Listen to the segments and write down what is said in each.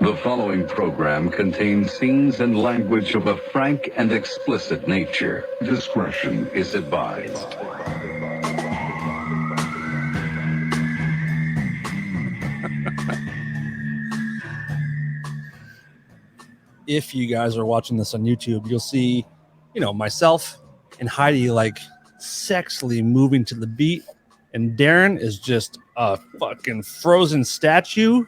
The following program contains scenes and language of a frank and explicit nature. Discretion is advised. If you guys are watching this on YouTube, you'll see, myself and Heidi like sexily moving to the beat, and Darren is just a fucking frozen statue,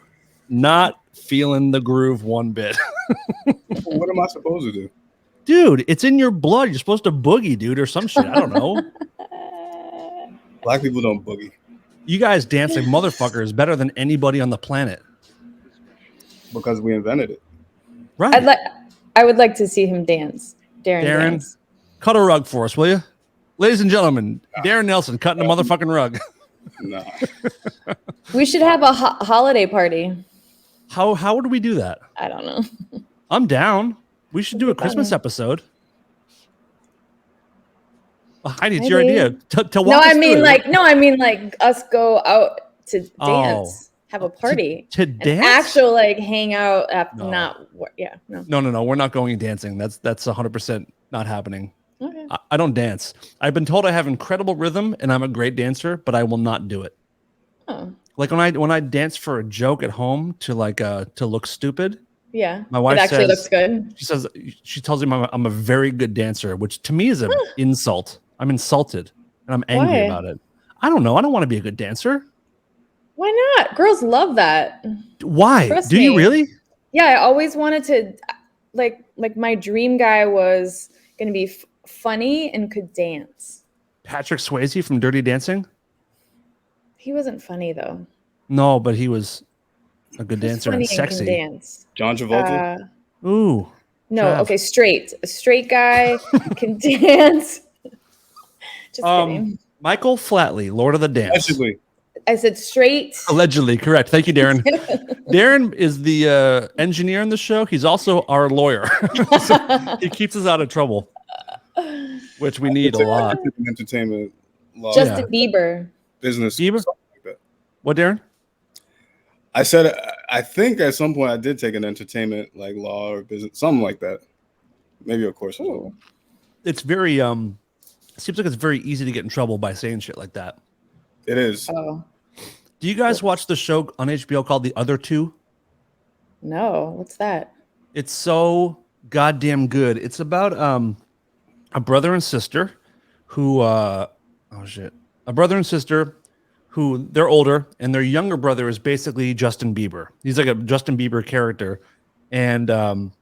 not feeling the groove one bit. What am I supposed to do? Dude, it's in your blood. You're supposed to boogie, dude, or some shit. I don't know. Black people don't boogie. You guys dance like motherfuckers better than anybody on the planet. Because we invented it. Right. I would like to see him dance. Darren dance. Cut a rug for us, will you? Ladies and gentlemen, Darren Nelson cutting a motherfucking rug. Nah. We should have a holiday party. How would we do that? I don't know. I'm down. We should do a Christmas episode. Heidi, it's your idea. To walk us through it. I mean like us go out to dance. Have a party to dance, actual hang out. No. No. We're not going dancing. That's 100% not happening. Okay. I don't dance. I've been told I have incredible rhythm and I'm a great dancer, but I will not do it. Oh. Like when I dance for a joke at home to look stupid. Yeah, my wife actually looks good. She tells me I'm a very good dancer, which to me is an insult. I'm insulted and I'm angry about it. I don't know. I don't want to be a good dancer. Why not? Girls love that. Why? Trust me. Do you really? Yeah, I always wanted to, like my dream guy was going to be funny and could dance. Patrick Swayze from Dirty Dancing? He wasn't funny though. No, but he was a good dancer and sexy. Dance. John Travolta? Ooh. No, okay, straight. A straight guy can dance. Just kidding. Michael Flatley, Lord of the Dance. Allegedly. I said straight. Allegedly, correct. Thank you, Darren. Darren is the engineer in the show. He's also our lawyer. So he keeps us out of trouble, which we need a lot. Entertainment law. Justin Bieber. Business. Bieber? Like that. What, Darren? I said, I think at some point I did take an entertainment law or business, something like that. Maybe a course. It's very, seems like it's very easy to get in trouble by saying shit like that. It is. Oh. Do you guys watch the show on HBO called The Other Two? No, what's that? It's so goddamn good. It's about a brother and sister who a brother and sister who they're older, and their younger brother is basically Justin Bieber. He's like a Justin Bieber character, and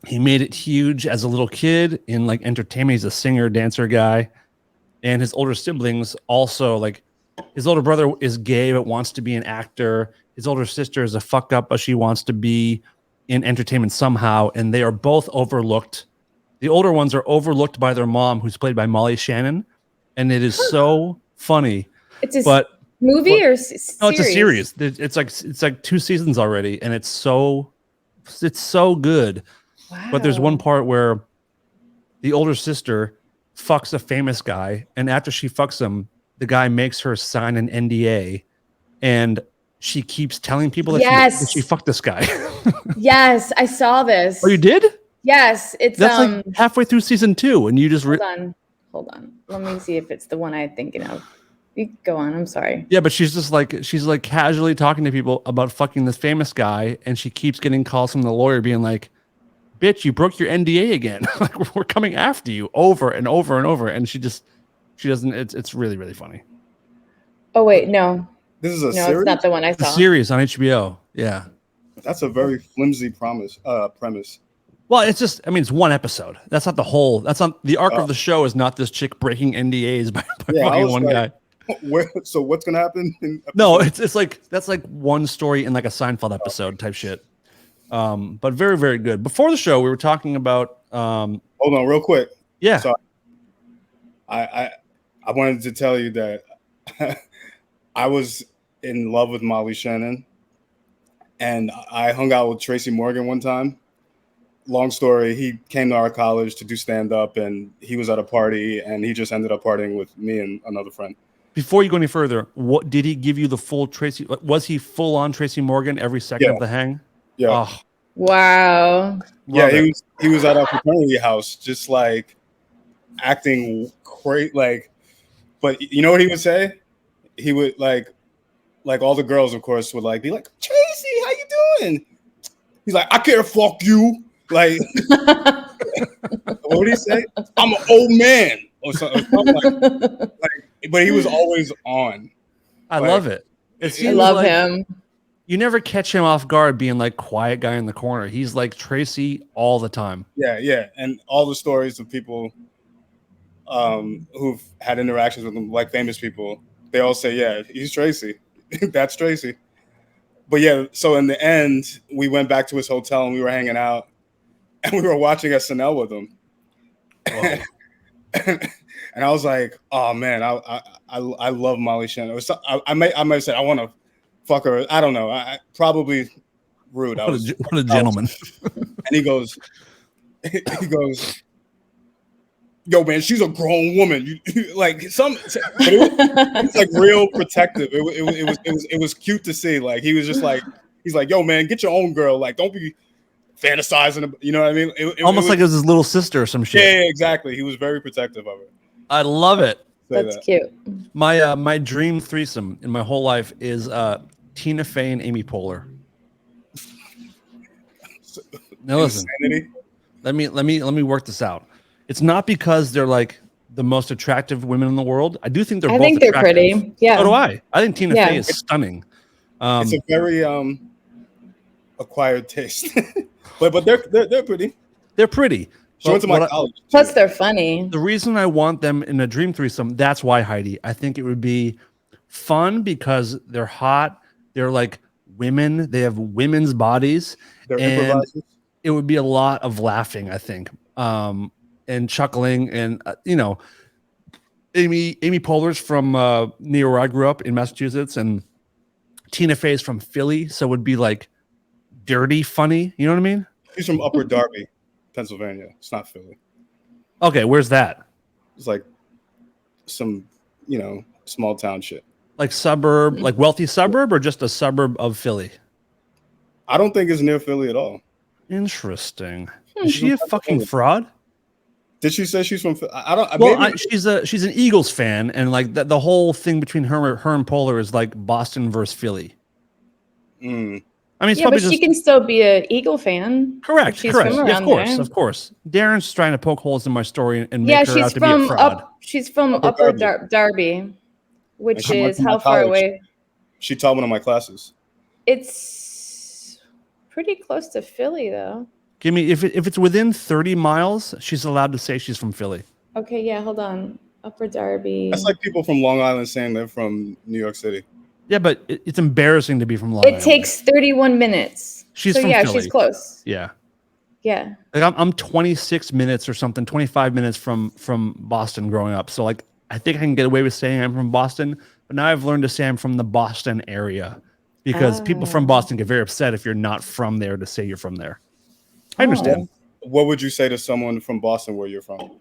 he made it huge as a little kid in entertainment. He's a singer, dancer guy, and his older siblings also his older brother is gay but wants to be an actor. His older sister is a fuck up, but she wants to be in entertainment somehow, and they are both overlooked. The older ones are overlooked by their mom, who's played by Molly Shannon, and it is so funny. It's a movie or series? No, it's a series. It's like 2 seasons already, and it's so good. Wow. But there's one part where the older sister fucks a famous guy, and after she fucks him, the guy makes her sign an NDA, and she keeps telling people that she fucked this guy. Yes, I saw this. Oh, you did? Yes, that's halfway through season 2, and you just hold on. Let me see if it's the one I'm thinking of. You go on. I'm sorry. Yeah, but she's just she's casually talking to people about fucking this famous guy, and she keeps getting calls from the lawyer being like, "Bitch, you broke your NDA again. We're coming after you over and over and over." And she doesn't. It's really, really funny. Oh wait, no. This is a series? It's not the one I saw. A series on HBO. Yeah. That's a very flimsy premise. Well, it's one episode. That's not the whole. That's not the arc of the show. Is not this chick breaking NDAs by fucking one guy. So what's gonna happen? No, it's that's one story in a Seinfeld episode type shit. But very, very good. Before the show, we were talking about. Hold on, real quick. Yeah. So I wanted to tell you that I was in love with Molly Shannon, and I hung out with Tracy Morgan one time. Long story, he came to our college to do stand-up, and he was at a party, and he just ended up partying with me and another friend. Before you go any further, what did he give you the full Tracy? Was he full on Tracy Morgan every second of the hang? Yeah. Oh, Wow. Yeah, love it. he was at our fraternity house, just like acting great. Like, but you know what he would say? He would like all the girls, of course, would like be like, Tracy, how you doing? He's like, I can't fuck you. Like, what would he say? I'm an old man or something like. But he was always on. I Like, love it. It I seems love like him. you never catch him off guard being like quiet guy in the corner. He's like Tracy all the time. Yeah, and all the stories of people who've had interactions with him, like famous people, they all say, yeah, he's Tracy. That's Tracy. But yeah, so in the end, we went back to his hotel and we were hanging out and we were watching SNL with him. And I was like, oh man, I love Molly Shannon. It was, I might have said I want to fuck her. I don't know. I probably rude. What a gentleman. And he goes, yo, man, she's a grown woman. Like it's like real protective. It was cute to see. Like he was just like, he's like, yo, man, get your own girl. Like, don't be fantasizing. You know what I mean? Almost like it was his little sister or some shit. Yeah, exactly. He was very protective of her. I love it. That's cute. My dream threesome in my whole life is Tina Fey and Amy Poehler. Now listen, let me work this out. It's not because they're like the most attractive women in the world. I do think they're both think they're attractive. pretty. Yeah. So do I. I think Tina Fey is stunning. It's a very acquired taste. but they're pretty. They're pretty. She went to my college. Plus, they're funny. The reason I want them in a dream threesome, that's why, Heidi. I think it would be fun because they're hot. They're like women. They have women's bodies. They're and improvisers. it would be a lot of laughing, I think, and chuckling. And, Amy Poehler's from near where I grew up in Massachusetts, and Tina Fey's from Philly. So it would be like dirty funny. You know what I mean? She's from Upper Darby, Pennsylvania. It's not Philly. Okay, where's that? It's like some, small town shit. Like suburb, like wealthy suburb, or just a suburb of Philly? I don't think it's near Philly at all. Interesting. Is she a fucking fraud? Did she say she's from? I don't. She's an Eagles fan, and like the whole thing between her and Poehler is like Boston versus Philly. I mean, it's but she can still be an Eagle fan. Correct. She's Correct. From around there. Of course. Darren's trying to poke holes in my story and make her out to be a fraud. She's from Upper Darby, which is how far away? She taught one of my classes. It's pretty close to Philly, though. Give me if it's within 30 miles, she's allowed to say she's from Philly. Okay, yeah, hold on. Upper Darby. That's like people from Long Island saying they're from New York City. Yeah, but it's embarrassing to be from Long Island. It takes 31 minutes. She's from Philly. She's close. Yeah. Yeah. Like I'm 26 minutes or something, 25 minutes from Boston growing up. So like I think I can get away with saying I'm from Boston, but now I've learned to say I'm from the Boston area because people from Boston get very upset if you're not from there to say you're from there. I understand. What would you say to someone from Boston where you're from?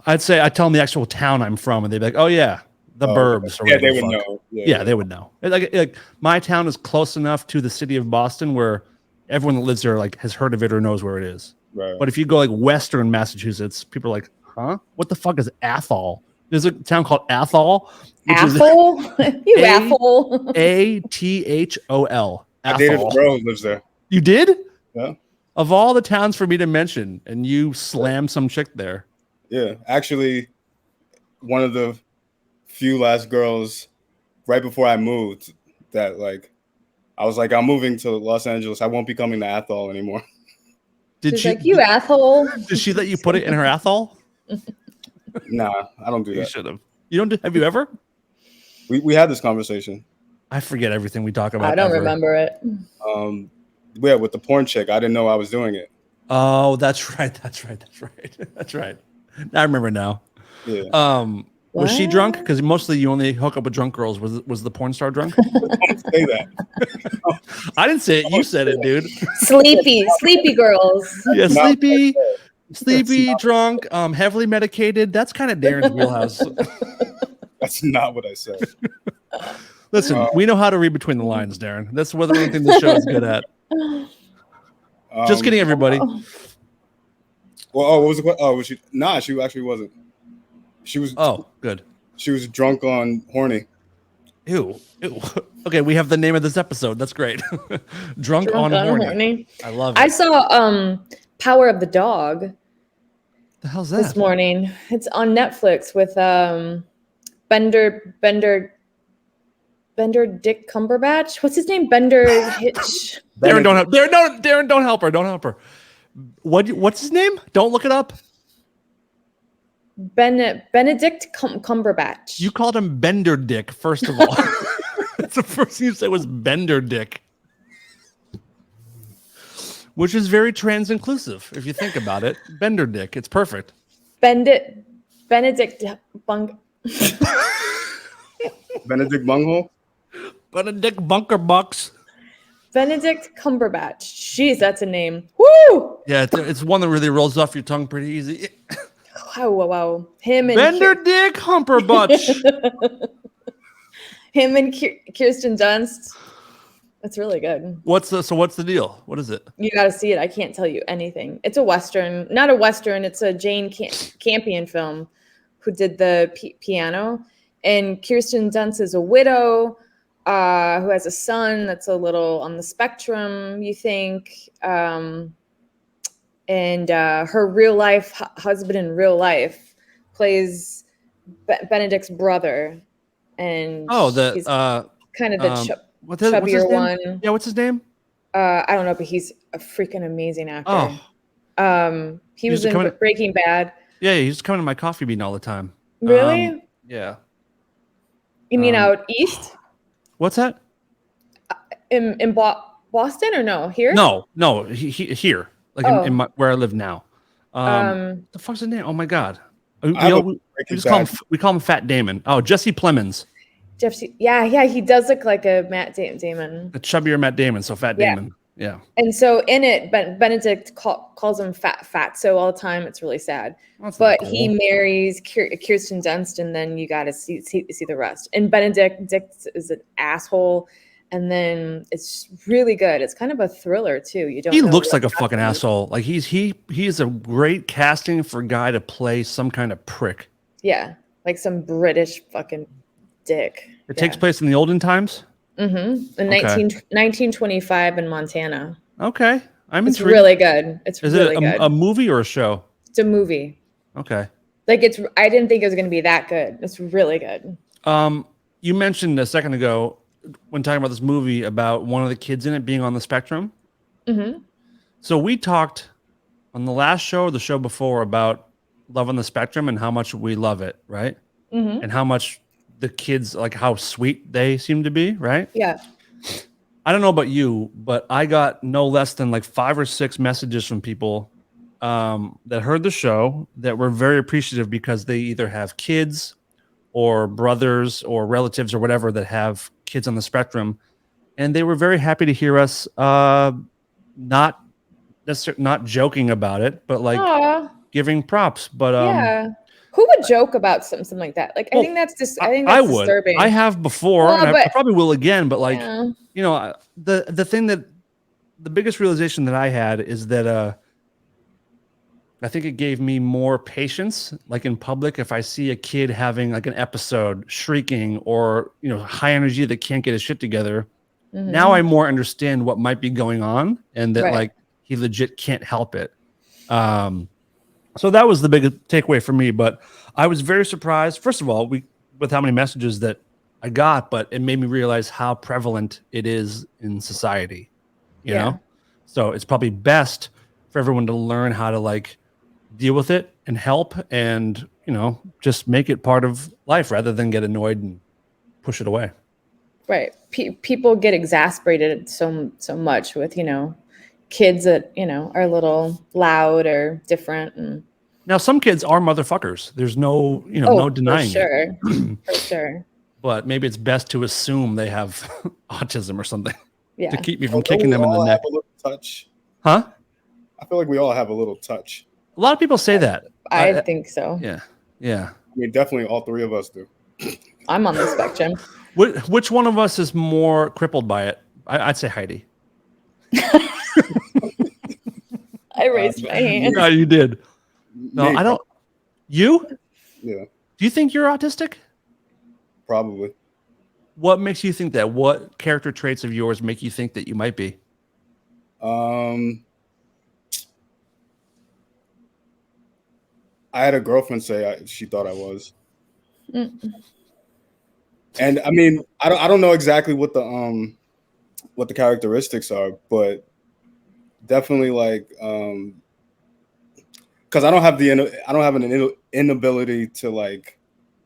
I'd tell them the actual town I'm from, and they'd be like, "Oh yeah, the burbs." Okay. Yeah, they would know. Yeah, they would know. Like my town is close enough to the city of Boston where everyone that lives there like has heard of it or knows where it is. Right. But if you go like Western Massachusetts, people are like, "Huh? What the fuck is Athol?" There's a town called Athol. Athol? You Athol. Athol. I dated a girl who lives there. You did? Yeah. Of all the towns for me to mention, and you slammed some chick there. Yeah, actually, one of the few last girls right before I moved that like, I was like, I'm moving to Los Angeles. I won't be coming to Athol anymore. She's like, you asshole. Did she let you put it in her Athol? Nah, I don't do that. You should have. You don't? Have you ever? We had this conversation. I forget everything we talk about. I don't remember it. Yeah, with the porn chick, I didn't know I was doing it. Oh, that's right. I remember now. Yeah. Was she drunk? Because mostly you only hook up with drunk girls. Was the porn star drunk? Don't say that. I didn't say it. You said it, dude. Sleepy girls. Yeah, sleepy, drunk, heavily medicated. That's kind of Darren's wheelhouse. That's not what I said. Listen, we know how to read between the lines, Darren. That's one thing the show is good at. Just kidding, everybody. Oh. Well, what was the question? Oh, was she? Nah, she actually wasn't. She was. Oh, good. She was drunk on Horny. Ew. Okay, we have the name of this episode. That's great. Drunk on Horny. I love it. I saw Power of the Dog The hell's that? this morning. It's on Netflix with Bender Dick Cumberbatch. What's his name? Bender Hitch. Darren, don't help her. Don't help her. What's his name? Don't look it up. Benedict Cumberbatch. You called him Bender Dick, first of all. That's the first thing you said was Bender Dick. Which is very trans inclusive, if you think about it. Bender Dick. It's perfect. Benedict Benedict Bunghole. Benedict Bunker Bucks. Benedict Cumberbatch. Jeez, that's a name. Woo! Yeah, it's one that really rolls off your tongue pretty easy. Wow. Him and Bender Dick Humperbutch. him and Kirsten Dunst. That's really good. What's the deal? What is it? You got to see it. I can't tell you anything. It's a Western. Not a Western. It's a Jane Campion film who did the piano. And Kirsten Dunst is a widow who has a son that's a little on the spectrum, you think. And her real life husband in real life plays Benedict's brother. And he's kind of the chubbier one. Yeah, what's his name? I don't know, but he's a freaking amazing actor. Oh. He was in Breaking Bad. Yeah, he's coming to my coffee bean all the time. Really? Yeah. You mean out east? What's that? In Boston or no? Here? No, he here. Like in my, where I live now. The fuck's his name? Oh my god. We call him Fat Damon. Oh, Jesse Plemons. Yeah, he does look like a Matt Damon. A chubbier Matt Damon, so Fat Damon. Yeah. And so in it, Benedict calls him fat. So all the time, it's really sad. But cool. He marries Kirsten Dunst, and then you got to see the rest. And Benedict is an asshole, and then it's really good. It's kind of a thriller too. He looks like a fucking asshole. Like he's a great casting for a guy to play some kind of prick. Yeah, like some British fucking dick. It takes place in the olden times? Mm-hmm. In 1925 in Montana. Okay. It's really good. It's really good. Is it a movie or a show? It's a movie. Okay. Like I didn't think it was going to be that good. It's really good. You mentioned a second ago when talking about this movie about one of the kids in it being on the spectrum. Mm-hmm. So we talked on the last show or the show before about love on the spectrum and how much we love it, right? Mm-hmm. And how much the kids, like how sweet they seem to be, right? Yeah. I don't know about you, but I got no less than like 5 or 6 messages from people that heard the show that were very appreciative because they either have kids or brothers or relatives or whatever that have kids on the spectrum. And they were very happy to hear us not joking about it, but like giving props. But yeah. Who would joke about something like that? Like, I think that's disturbing. I have before, and I probably will again. But like, you know, the thing that the biggest realization that I had is that I think it gave me more patience, like in public, if I see a kid having like an episode shrieking or, you know, high energy that can't get his shit together. Mm-hmm. Now I more understand what might be going on and that like he legit can't help it. So that was the big takeaway for me, but I was very surprised. First of all, with how many messages that I got, but it made me realize how prevalent it is in society, you know? So it's probably best for everyone to learn how to like deal with it and help and, you know, just make it part of life rather than get annoyed and push it away. Right. People get exasperated so much with, you know, kids that, you know, are a little loud or different. And now some kids are motherfuckers. There's no, you know, no denying it. For sure. But maybe it's best to assume they have autism or something to keep me from kicking them in the neck. A little touch. Huh? I feel like we all have a little touch. A lot of people say that. I think so. Yeah. Yeah. I mean, definitely all 3 of us do. I'm on the spectrum. Which one of us is more crippled by it? I'd say Heidi. raised my hand. No, you did. No, Me, I don't. You? Yeah, Do you think you're autistic? probably. What makes you think that? What character traits of yours make you think that you might be? I had a girlfriend say she thought I was, Mm. and I mean, I don't know exactly what the characteristics are, but definitely like because I don't have an inability to like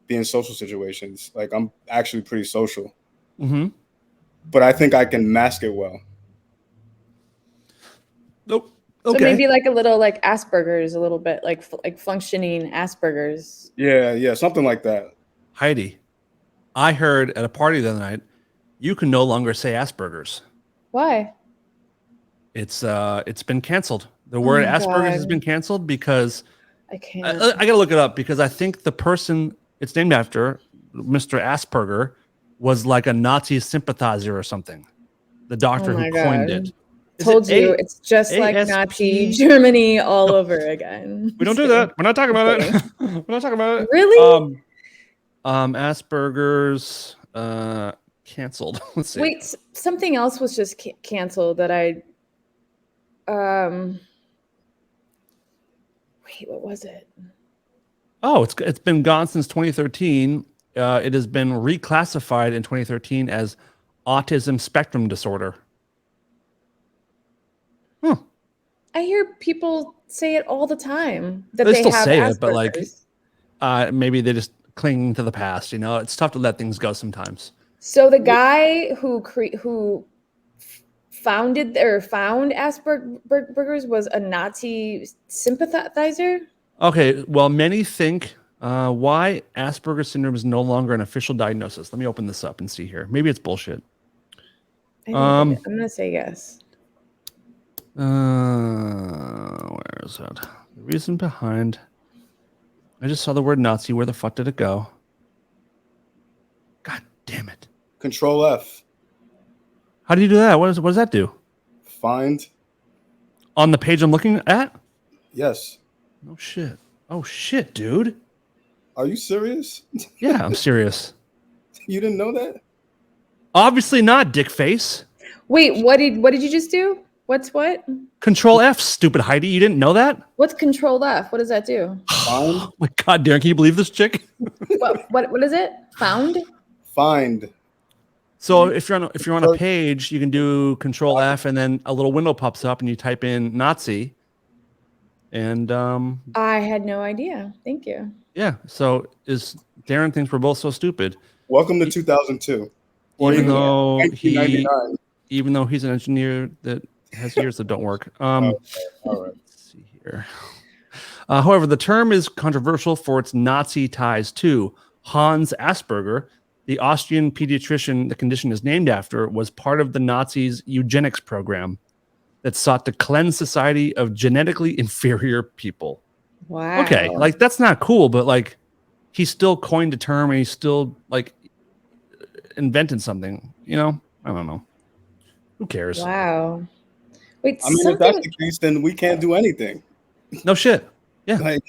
be in social situations. Like I'm actually pretty social, Mm-hmm. but I think I can mask it well. Nope. So Okay. maybe like a little like Asperger's, a little bit like functioning Asperger's. Yeah, something like that. Heidi, I heard at a party the other night, you can no longer say Asperger's. Why? It's been canceled. The Oh word my Asperger's has God. been canceled because I I can't. gotta look it up because I think the person it's named after, Mr. Asperger, was like a Nazi sympathizer or something. The Oh doctor who my coined God. it. Is Told it you, it's just like ASP? Nazi Germany all over again. We don't do Just that. We're not talking about kidding. it. We're not talking about it. Really? Asperger's canceled. Let's see. Wait, something else was just canceled that I wait, what was it? Oh, it's been gone since 2013. It has been reclassified in 2013 as autism spectrum disorder. Huh. I hear people say it all the time that They they still have say Asperger's. it, but like maybe they just clinging to the past. You know, it's tough to let things go sometimes. So the guy who founded or found Asperger's was a Nazi sympathizer. Okay, well, many think why Asperger's syndrome is no longer an official diagnosis. Let me open this up and see here. Maybe it's bullshit. I think I'm gonna say yes. Where is it? The reason behind. I just saw the word Nazi. Where the fuck did it go? God damn it! Control F. How do you do that? What does that do? Find. On the page I'm looking at? Yes. No shit. Oh shit, dude. Are you serious? Yeah, I'm serious. You didn't know that? Obviously not, dick face. Wait, what did you just do? What's what? Control F, stupid Heidi. You didn't know that? What's Control F? What does that do? Find. Oh my god, Darren, can you believe this chick? What is it? Found? Find. So if you're on a page, you can do Control F, and then a little window pops up, and you type in Nazi. And I had no idea. Thank you. yeah. So Darren thinks we're both so stupid. Welcome to 2002. Even though 1999. even though he's an engineer that has ears that don't work. All right. Let's see here. However, the term is controversial for its Nazi ties too. Hans Asperger, the Austrian pediatrician the condition is named after, was part of the Nazis' eugenics program that sought to cleanse society of genetically inferior people. Wow. Okay, like that's not cool, but like he still coined a term and he's still like invented something. You know, I don't know. Who cares? Wow. Wait, I mean, if that's the case, then we can't do anything. No shit. Yeah. Like,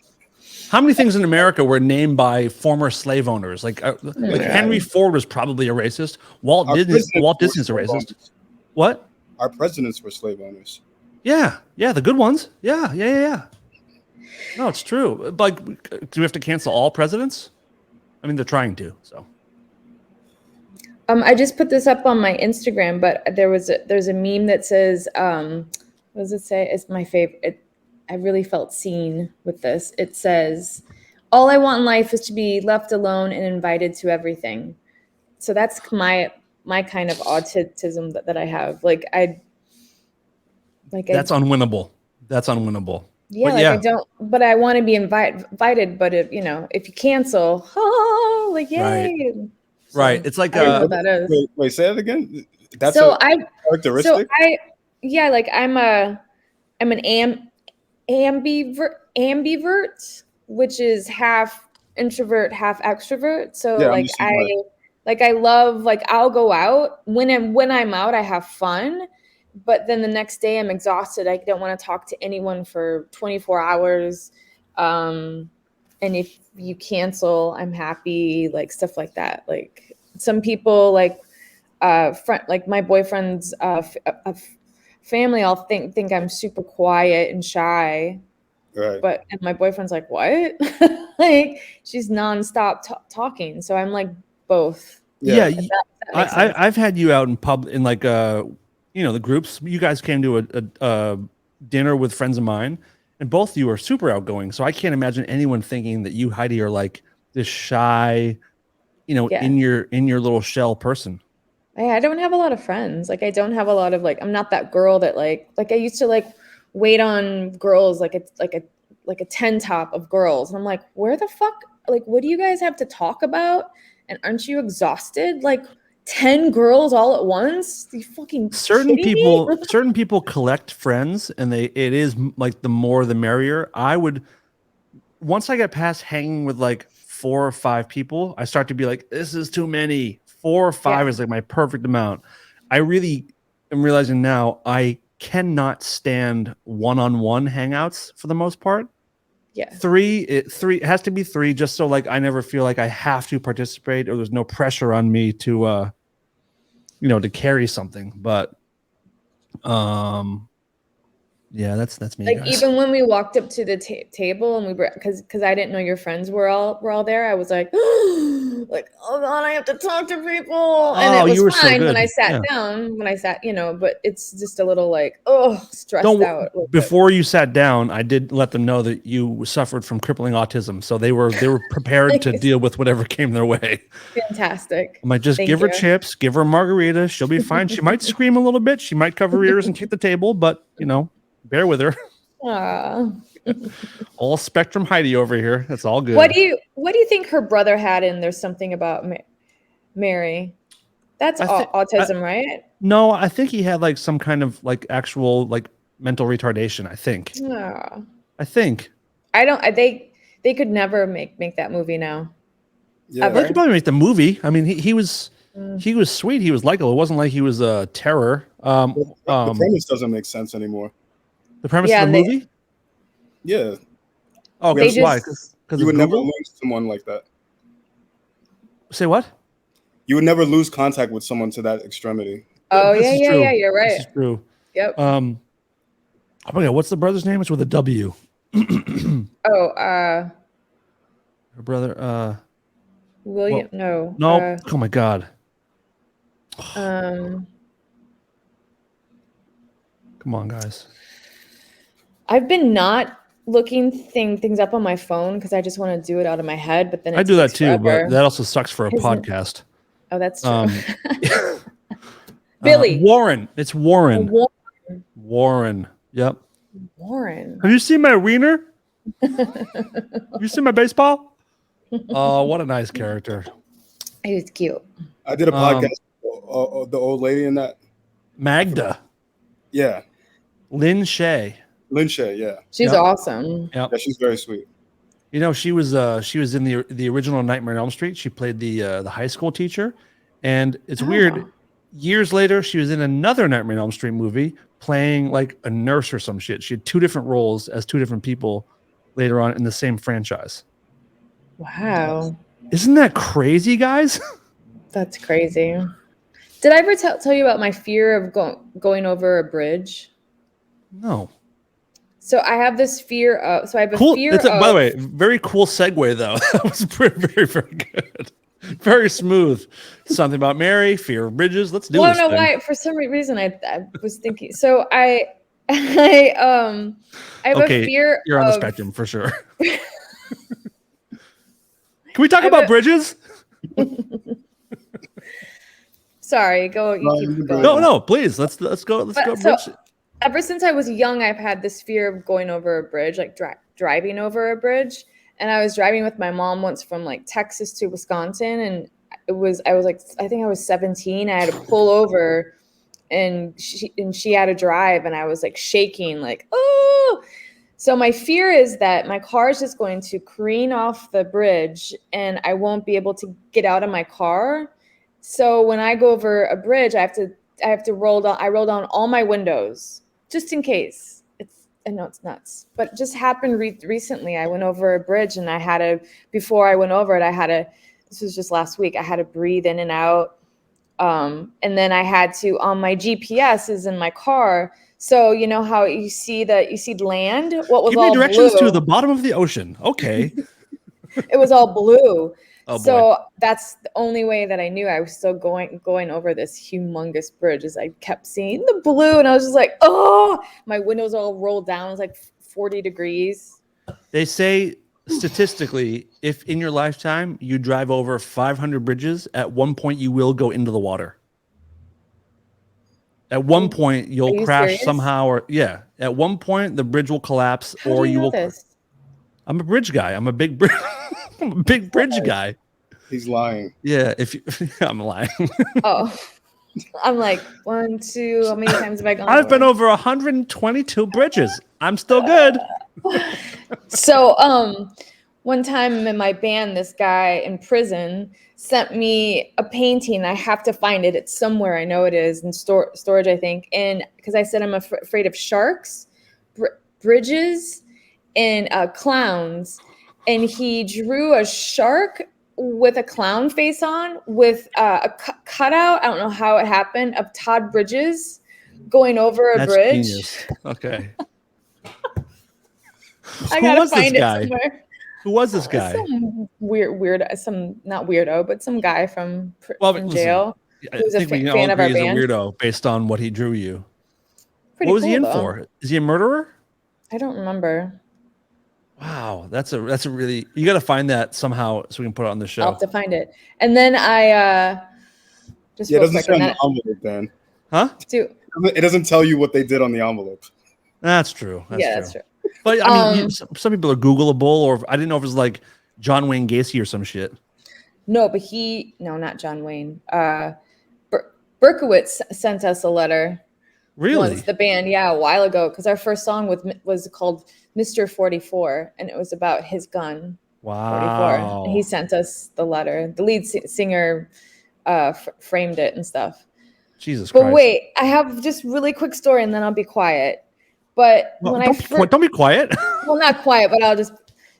how many things in America were named by former slave owners? Like Henry Ford was probably a racist. Walt Disney's a racist. What? Our presidents were slave owners. Yeah, the good ones. Yeah. No, it's true. Like, do we have to cancel all presidents? I mean, they're trying to. So. I just put this up on my Instagram, but there's a meme that says, what does it say? It's my favorite. I really felt seen with this. It says, "All I want in life is to be left alone and invited to everything." So that's my kind of autism that I have. That's unwinnable. That's unwinnable. Yeah, I don't. But I want to be invited. But if you cancel, yay. Right. Right. It's like that is. Wait, say that again. That's So characteristic. I'm an ambivert, which is half introvert, half extrovert. So I love, I'll go out when I'm out, I have fun, but then the next day I'm exhausted. I don't want to talk to anyone for 24 hours. And if you cancel, I'm happy, like stuff like that. Like some people like like my boyfriend's family all think I'm super quiet and shy. Right. But and my boyfriend's like, what? Like she's nonstop talking. So I'm like both. Yeah, If that makes sense. I've had you out in pub in like the groups. You guys came to a dinner with friends of mine, and both of you are super outgoing. So I can't imagine anyone thinking that you, Heidi, are like this shy, in your little shell person. I don't have a lot of friends. Like I don't have a lot of like. I'm not that girl that like I used to like wait on girls like it's like a 10 top of girls, and I'm like, where the fuck? Like, what do you guys have to talk about? And aren't you exhausted? Like 10 girls all at once? You fucking certain kidding me? certain people collect friends, and it is like the more the merrier. Once I get past hanging with like 4 or 5 people, I start to be like, this is too many. 4 or 5 is like my perfect amount. I really am realizing now I cannot stand one-on-one hangouts for the most part. Yeah. It has to be 3, just so like I never feel like I have to participate or there's no pressure on me to to carry something. But yeah, that's me. Like guys. even when we walked up to the table and we were because I didn't know your friends were all there, I was like, like, oh god, I have to talk to people. And it was fine when I sat down, but it's just a little like, stressed out. Before you sat down, I did let them know that you suffered from crippling autism, so they were prepared to deal with whatever came their way. Fantastic. I might just give her chips, give her a margarita, she'll be fine. She might scream a little bit, she might cover her ears and kick the table, but bear with her. All spectrum Heidi over here. That's all good. What do you think her brother had in There's Something About Mary? That's autism, right? No, I think he had like some kind of like actual like mental retardation. I think. I think. They could never make that movie now. Yeah. They could probably make the movie. I mean, he was sweet. He was likable. It wasn't like he was a terror. The premise doesn't make sense anymore. The premise of the movie? Yeah. Oh, why? Because you would never lose someone like that. Say what? You would never lose contact with someone to that extremity. Oh, yeah, you're right. This is true. Yep. Oh my God, what's the brother's name? It's with a W. Her brother, William, no. Oh my God. Come on, guys. I've been not looking things up on my phone because I just want to do it out of my head, but then I do that too, but that also sucks for a podcast. Oh, that's true. Billy. Warren. It's Warren. Warren. Yep. Warren. Have you seen my wiener? Have you seen my baseball? Oh, what a nice character. He was cute. I did a podcast with the old lady in that. Magda. Yeah. Lynn Shay, yeah. She's awesome. Yeah, she's very sweet. She was in the original Nightmare on Elm Street. She played the high school teacher, and it's weird. Years later, she was in another Nightmare on Elm Street movie playing like a nurse or some shit. She had 2 different roles as 2 different people later on in the same franchise. Wow. Isn't that crazy, guys? That's crazy. Did I ever tell you about my fear of going over a bridge? No. So I have this fear of. So I have a fear of. By the way, very cool segue though. That was very, very good. Very smooth. Something about Mary, fear of bridges. Let's do this. Well, no, why? For some reason, I was thinking. So I have a fear. You're on the spectrum for sure. Can we talk about bridges? Sorry, go. You keep going. No, please. Let's go. Let's go. So, ever since I was young, I've had this fear of going over a bridge, like driving over a bridge. And I was driving with my mom once from like Texas to Wisconsin, and I was like, I think I was 17. I had to pull over, and she had to drive, and I was like shaking, like, oh. So my fear is that my car is just going to careen off the bridge, and I won't be able to get out of my car. So when I go over a bridge, I have to roll down. I roll down all my windows just in case. I know it's nuts, but it just happened recently. I went over a bridge and before I went over it, this was just last week. I had to breathe in and out. And then I had to, on my GPS is in my car. So you know how you see land? What was Give all me directions blue? to the bottom of the ocean. Okay. It was all blue. Oh, so boy. that's the only way that I knew I was still going over this humongous bridge as I kept seeing the blue. And I was just like, oh, my windows all rolled down. It was like 40 degrees. They say statistically, if in your lifetime you drive over 500 bridges, at one point you will go into the water. At one point you'll crash serious? somehow, or at one point the bridge will collapse, How or do you know will. this? I'm a bridge guy. I'm a big bridge. I'm a big bridge guy. He's lying. Yeah, I'm lying. Oh, I'm like 1, 2. How many times have I gone? I've been over 122 bridges. I'm still good. So, one time in my band, this guy in prison sent me a painting. I have to find it. It's somewhere. I know it is in storage, I think. And because I said I'm afraid of sharks, bridges, and clowns. And he drew a shark with a clown face on, with a cutout. I don't know how it happened, of Todd Bridges going over a bridge. Genius. Okay. I gotta find it somewhere. Who was this guy? Some not weirdo, but some guy from jail. I think we can all agree he's a weirdo based on what he drew you. What was he in for? Is he a murderer? I don't remember. Wow, that's a really, you got to find that somehow so we can put it on the show. I'll have to find it. And then I just it doesn't say on the envelope, then. Huh? It doesn't tell you what they did on the envelope. That's true. That's true. But I mean, some people are Googleable, or I didn't know if it was like John Wayne Gacy or some shit. No, but not John Wayne. Berkowitz sent us a letter. Really? Once, the band, a while ago, because our first song was called Mr. 44, and it was about his gun. Wow. 44. And he sent us the letter. The lead singer framed it and stuff. Jesus Christ. But wait, I have just really quick story, and then I'll be quiet. But don't be quiet. Well, not quiet, but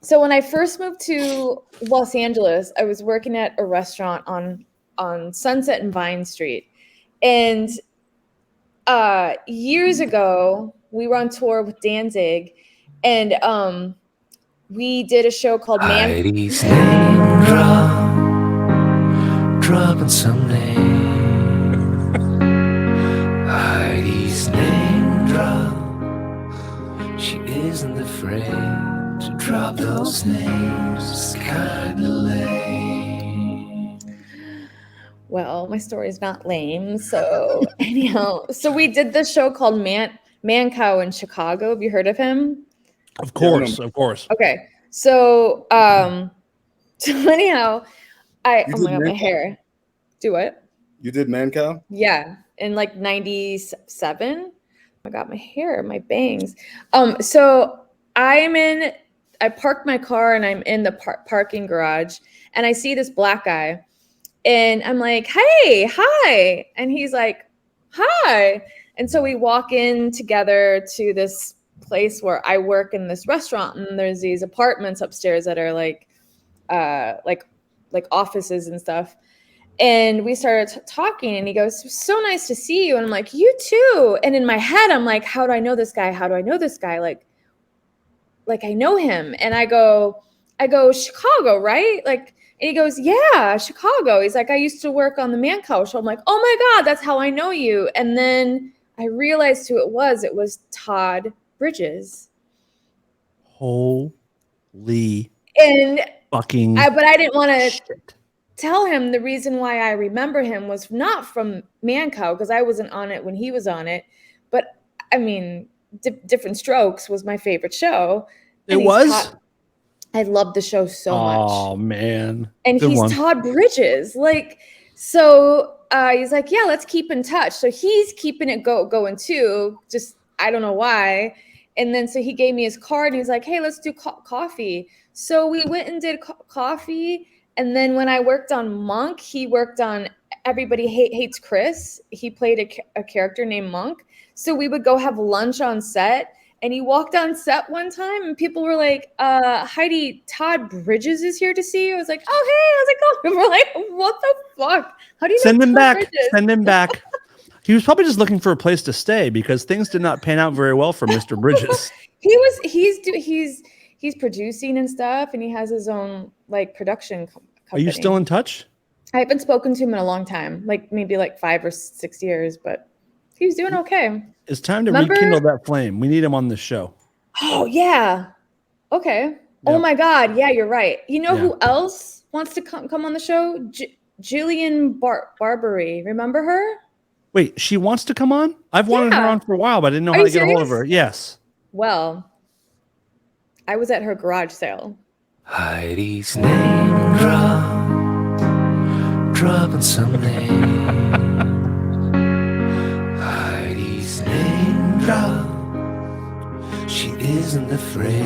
so when I first moved to Los Angeles, I was working at a restaurant on Sunset and Vine Street. And years ago, we were on tour with Danzig, and we did a show called Heidi's name dropping someday. Heidi's name drop. She isn't afraid to drop those names. It's kinda lame. Well, my story is not lame. So anyhow, so we did this show called Mancow in Chicago. Have you heard of him? Of course. Okay. So anyhow, oh my God, my hair. Do what? You did Mancow? Yeah, in like 97. I got my hair, my bangs. So I parked my car and I'm in the parking garage, and I see this black guy, and I'm like, hey, hi. And he's like, hi. And so we walk in together to this place where I work in this restaurant, and there's these apartments upstairs that are like offices and stuff. And we started talking, and he goes, so nice to see you. And I'm like, you too. And in my head, I'm like, how do I know this guy? How do I know this guy? Like I know him. And I go, Chicago, right? Like, and he goes, yeah, Chicago. He's like, I used to work on the Mancow show. I'm like, oh my God, that's how I know you. And then I realized who it was. It was Todd Bridges. Holy fucking but I didn't want to tell him the reason why I remember him was not from Mancow, because I wasn't on it when he was on it. But I mean, Different Strokes was my favorite show. It was? I loved the show so much. Oh, man. And Good he's one. Todd Bridges. Like, so he's like, yeah, let's keep in touch. So he's keeping it going too. Just, I don't know why. And then, so he gave me his card, and he's like, hey, let's do coffee. So we went and did coffee. And then when I worked on Monk, he worked on Everybody hates Chris. He played a character named Monk. So we would go have lunch on set. And he walked on set one time and people were like, Heidi, Todd Bridges is here to see you. I was like, oh, hey, how's it going? We're like, what the fuck? How do you Send know him Todd back? Bridges? Send him back. He was probably just looking for a place to stay because things did not pan out very well for Mr. Bridges. He's producing and stuff, and he has his own like production company. Are you still in touch? I haven't spoken to him in a long time, like maybe like 5 or 6 years, but he was doing okay. It's time to rekindle that flame. We need him on this show. Oh, yeah. Okay. Yep. Oh, my God. Yeah, you're right. You know who else wants to come on the show? Jillian Barbary. Remember her? Wait, she wants to come on? I've wanted her on for a while, but I didn't know how to get a hold of her. Yes. Well, I was at her garage sale. Heidi's name dropping some names. Heidi's name drop. She isn't afraid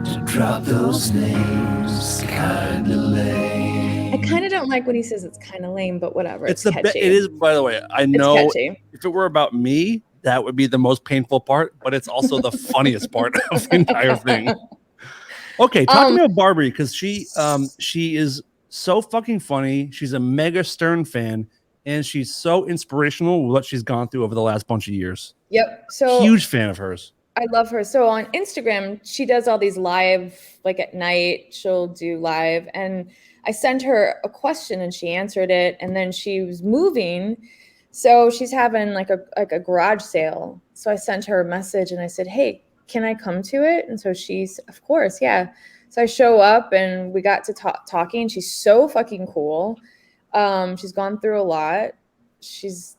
to drop those names. Kinda lame. I kind of don't like when he says it's kind of lame, but whatever. It's catchy. It is, by the way. I know if it were about me, that would be the most painful part, but it's also the funniest part of the entire thing. Okay, talk to me about Barbary because she is so fucking funny. She's a mega Stern fan, and she's so inspirational with what she's gone through over the last bunch of years. Yep. So huge fan of hers. I love her. So on Instagram, she does all these live, like at night, she'll do live. And I sent her a question and she answered it. And then she was moving. So she's having like a garage sale. So I sent her a message and I said, hey, can I come to it? And so she's, of course, yeah. So I show up and we got to talking. She's so fucking cool. She's gone through a lot. She's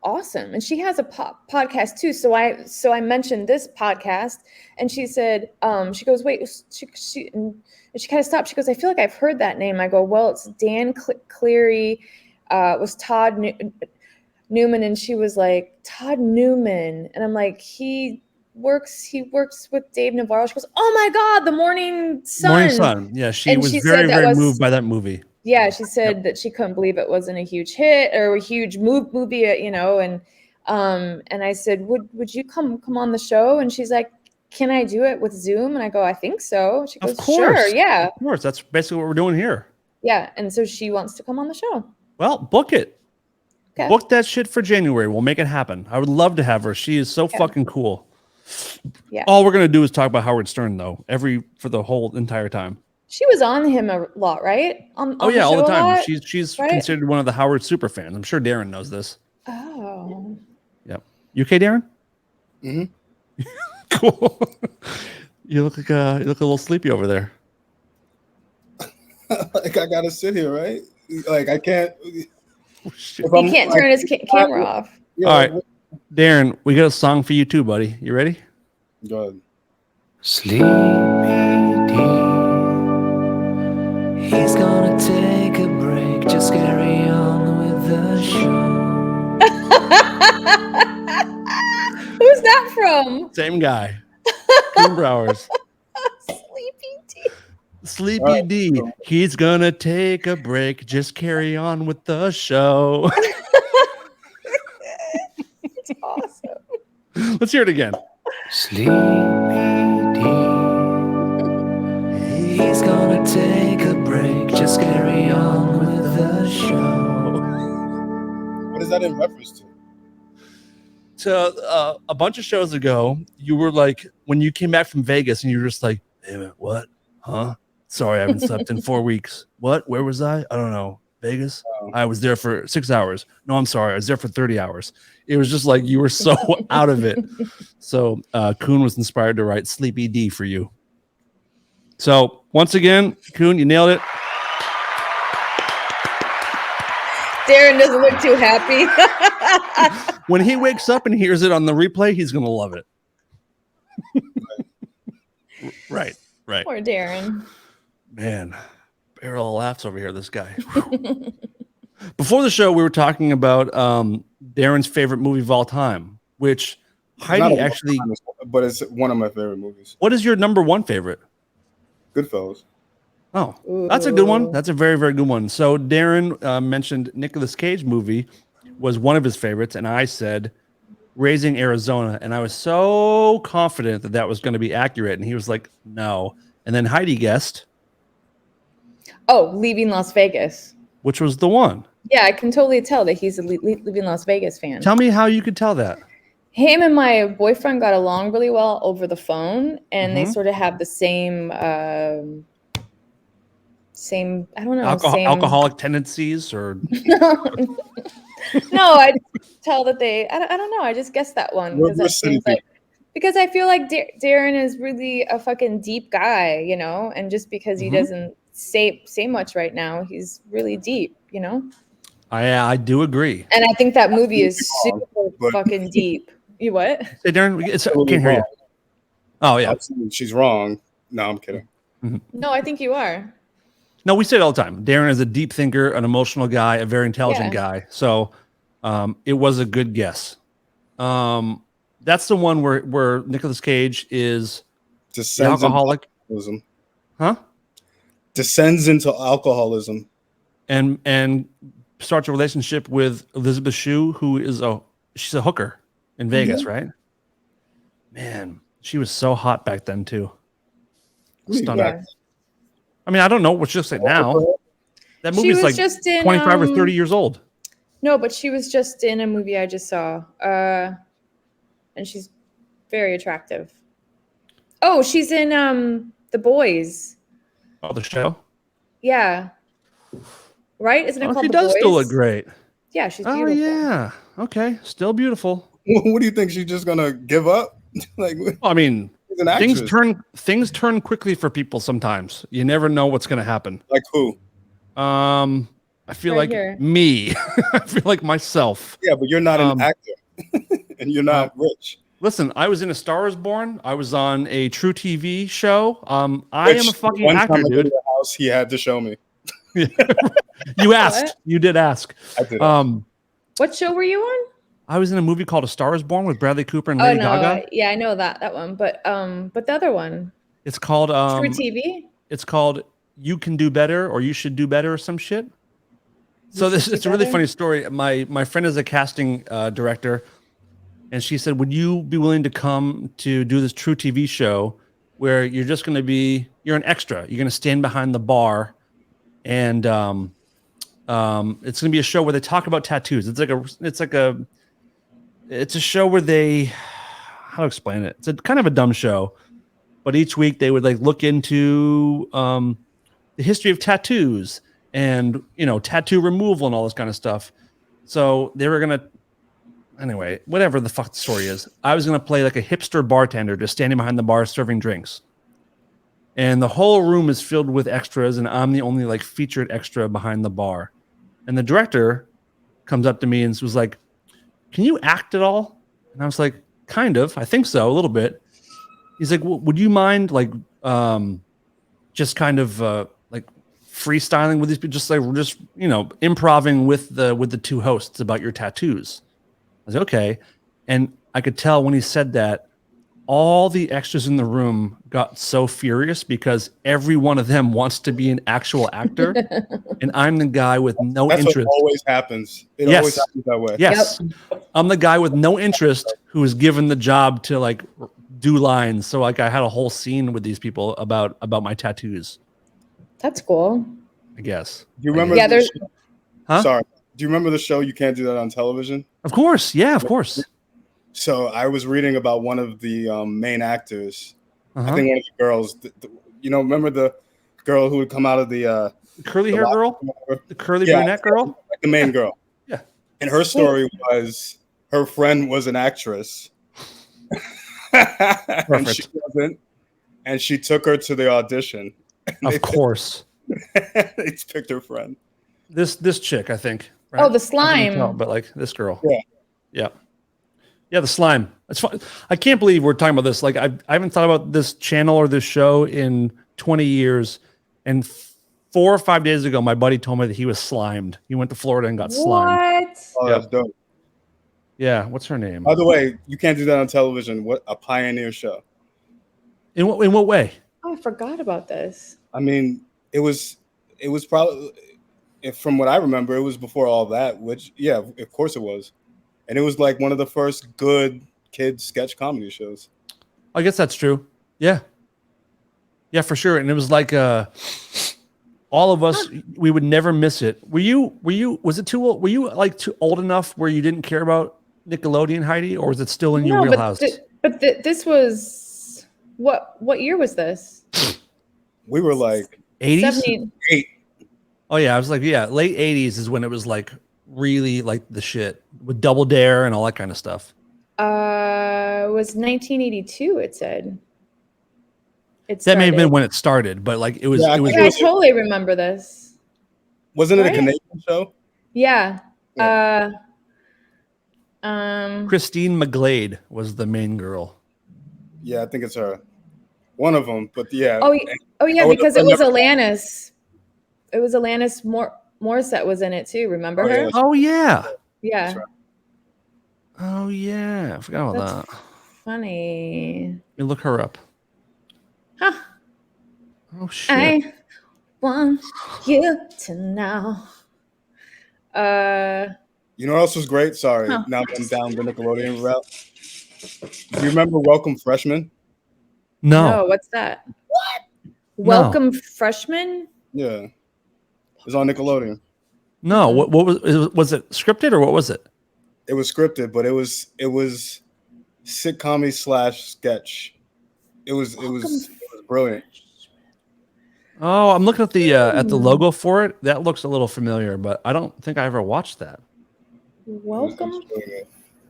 awesome, and she has a podcast too. So I mentioned this podcast, and she said, she goes, wait, she kind of stopped. She goes, I feel like I've heard that name. I go, well, it's Dan Cleary, was Todd Newman, and she was like, Todd Newman, and I'm like, he works with Dave Navarro. She goes, oh my God, The Morning Sun. Morning Sun. Yeah, she was very moved by that movie. Yeah, she said that she couldn't believe it wasn't a huge hit or a huge movie, you know. And I said, would you come on the show? And she's like, can I do it with Zoom? And I go, I think so. She goes, of course, sure, yeah. Of course, that's basically what we're doing here. Yeah, and so she wants to come on the show. Well, book it. Okay. Book that shit for January. We'll make it happen. I would love to have her. She is so fucking cool. Yeah. All we're gonna do is talk about Howard Stern though, for the whole entire time. She was on him a lot, right? Oh yeah, all the time. She's right? Considered one of the Howard super fans. I'm sure Darren knows this. Oh. Yep. You okay, Darren? Mm-hmm. Cool. You look a little sleepy over there. Like I gotta sit here, right? Like I can't. Oh, shit. He can't turn his camera off. Yeah, all right, Darren, we got a song for you too, buddy. You ready? Go ahead. Sleepy deep. He's gonna take a break. Just carry on with the show. Who's that from? Same guy. Browers. Sleepy D. He's gonna take a break. Just carry on with the show. It's awesome. Let's hear it again. Sleepy D. He's gonna take a break. Just carry on with the show. What is that in reference to? To a bunch of shows ago, you were like, when you came back from Vegas and you were just like, hey, what? Huh? Sorry, I haven't slept in 4 weeks. What? Where was I? I don't know. Vegas? Oh. I was there for 6 hours. No, I'm sorry. I was there for 30 hours. It was just like you were so out of it. So Kuhn was inspired to write Sleepy D for you. So once again, Kuhn, you nailed it. Darren doesn't look too happy. When he wakes up and hears it on the replay, he's going to love it. Right. Poor Darren. Man, barrel of laughs over here, this guy. Before the show, we were talking about Darren's favorite movie of all time, which Heidi actually... But it's one of my favorite movies. What is your number one favorite? Goodfellas. Oh, that's a good one. Ooh. That's a very, very good one. So Darren mentioned Nicolas Cage movie was one of his favorites, and I said Raising Arizona, and I was so confident that that was going to be accurate, and he was like, no. And then Heidi guessed, Oh, Leaving Las Vegas. which was the one. Yeah, I can totally tell that he's a Leaving Las Vegas fan. Tell me how you could tell that. Him and my boyfriend got along really well over the phone, and they sort of have the same I don't know, Alcoholic tendencies, or No, I just tell that I don't know. I just guessed that one because I feel like Darren is really a fucking deep guy, you know, and just because he doesn't say much right now, he's really deep, you know. I do agree. And I think that movie is super fucking deep. You what? Hey, Darren, I can't hear you. Oh yeah, she's wrong. No, I'm kidding. No, I think you are. No, we say it all the time. Darren is a deep thinker, an emotional guy, a very intelligent guy. So it was a good guess. That's the one where Nicolas Cage is the alcoholic. Huh? Descends into alcoholism. And starts a relationship with Elizabeth Shue, who is she's a hooker in Vegas, right? Man, she was so hot back then too. Stunning. Yeah. I mean, I don't know what she'll say now. That movie is like just 25 or 30 years old. No, but she was just in a movie I just saw. And she's very attractive. Oh, she's in The Boys. Oh, the show? Yeah. Right? Isn't it called The Boys? She does still look great. Yeah, she's beautiful. Oh, yeah. Okay. Still beautiful. What do you think? She's just going to give up? Well, I mean, things turn quickly for people sometimes. You never know what's going to happen. Like who? I feel like me. I feel like myself. Yeah, but you're not an actor. And you're not rich. Listen, I was in A Star Is Born. I was on a True TV show. I am a fucking actor, dude. The house he had to show me. You asked. What? You did ask. I did. What show were you on? I was in a movie called A Star Is Born with Bradley Cooper and Lady Gaga. Yeah, I know that one. But the other one. It's called True TV. It's called You Can Do Better or You Should Do Better or some shit. So it's a really funny story. My friend is a casting director, and she said, "Would you be willing to come to do this True TV show where you're just going to you're an extra. You're going to stand behind the bar, and it's going to be a show where they talk about tattoos. It's a show where how to explain it? It's a kind of a dumb show, but each week they would like look into the history of tattoos and, you know, tattoo removal and all this kind of stuff. So they were going to, anyway, whatever the fuck the story is, I was going to play like a hipster bartender just standing behind the bar serving drinks. And the whole room is filled with extras, and I'm the only like featured extra behind the bar. And the director comes up to me and was like, "Can you act at all?" And I was like, "Kind of. I think so, a little bit." He's like, "Would you mind like just kind of like freestyling with these people, just you know, improvising with the two hosts about your tattoos?" I was like, "Okay." And I could tell when he said that, all the extras in the room got so furious because every one of them wants to be an actual actor, and I'm the guy with no interest. That's what always happens. It always happens that way. Yes. Yep. I'm the guy with no interest who was given the job to like do lines. So like I had a whole scene with these people about my tattoos. That's cool. I guess. Do you remember? Yeah, there's. Huh? Sorry. Do you remember the show You Can't Do That on Television? Of course. Yeah, of course. So I was reading about one of the main actors. I think one of the girls. You know, remember the girl who would come out of the curly hair girl, the curly brunette girl, like the main girl. Yeah. And her story was her friend was an actress. And she wasn't, and she took her to the audition. Of course. They picked her friend. This chick, I think. Right? Oh, the slime. But like this girl. Yeah. Yeah, the slime. It's fun. I can't believe we're talking about this. Like, I haven't thought about this channel or this show in 20 years. And 4 or 5 days ago, my buddy told me that he was slimed. He went to Florida and got slimed. What? Oh, that's dope. Yeah, what's her name? By the way, You Can't Do That on Television. What a pioneer show. In what way? Oh, I forgot about this. I mean, it was probably, if from what I remember, it was before all that. Which of course it was, and it was like one of the first good kids sketch comedy shows. I guess that's true. Yeah, for sure. And it was like all of us, we would never miss it. Were you? Was it too old? Were you like too old enough where you didn't care about Nickelodeon, Heidi, or was it still in your wheelhouse? This was what year was this? We were like 80s. 8. Oh yeah, I was like, late 80s is when it was like really like the shit with Double Dare and all that kind of stuff. It was 1982. It said. That may have been when it started, but like it was. I totally remember this. Wasn't it a Canadian show? Yeah. Christine McGlade was the main girl. Yeah, I think it's her. One of them, but yeah. Oh yeah, because it was Alanis. It was Alanis Morissette was in it too. Remember her? Oh yeah. Yeah. Right. Oh yeah, I forgot about that. Funny. Let me look her up. Huh. Oh shit. I want you to know. You know what else was great? Sorry, now that I'm down the Nickelodeon route. Do you remember Welcome Freshman? No. What's that? What? Welcome Freshman? Yeah, it was on Nickelodeon. No, what was it scripted or what was it? It was scripted, but it was sitcom sketch. It was brilliant. Oh, I'm looking at the logo for it. That looks a little familiar, but I don't think I ever watched that. Welcome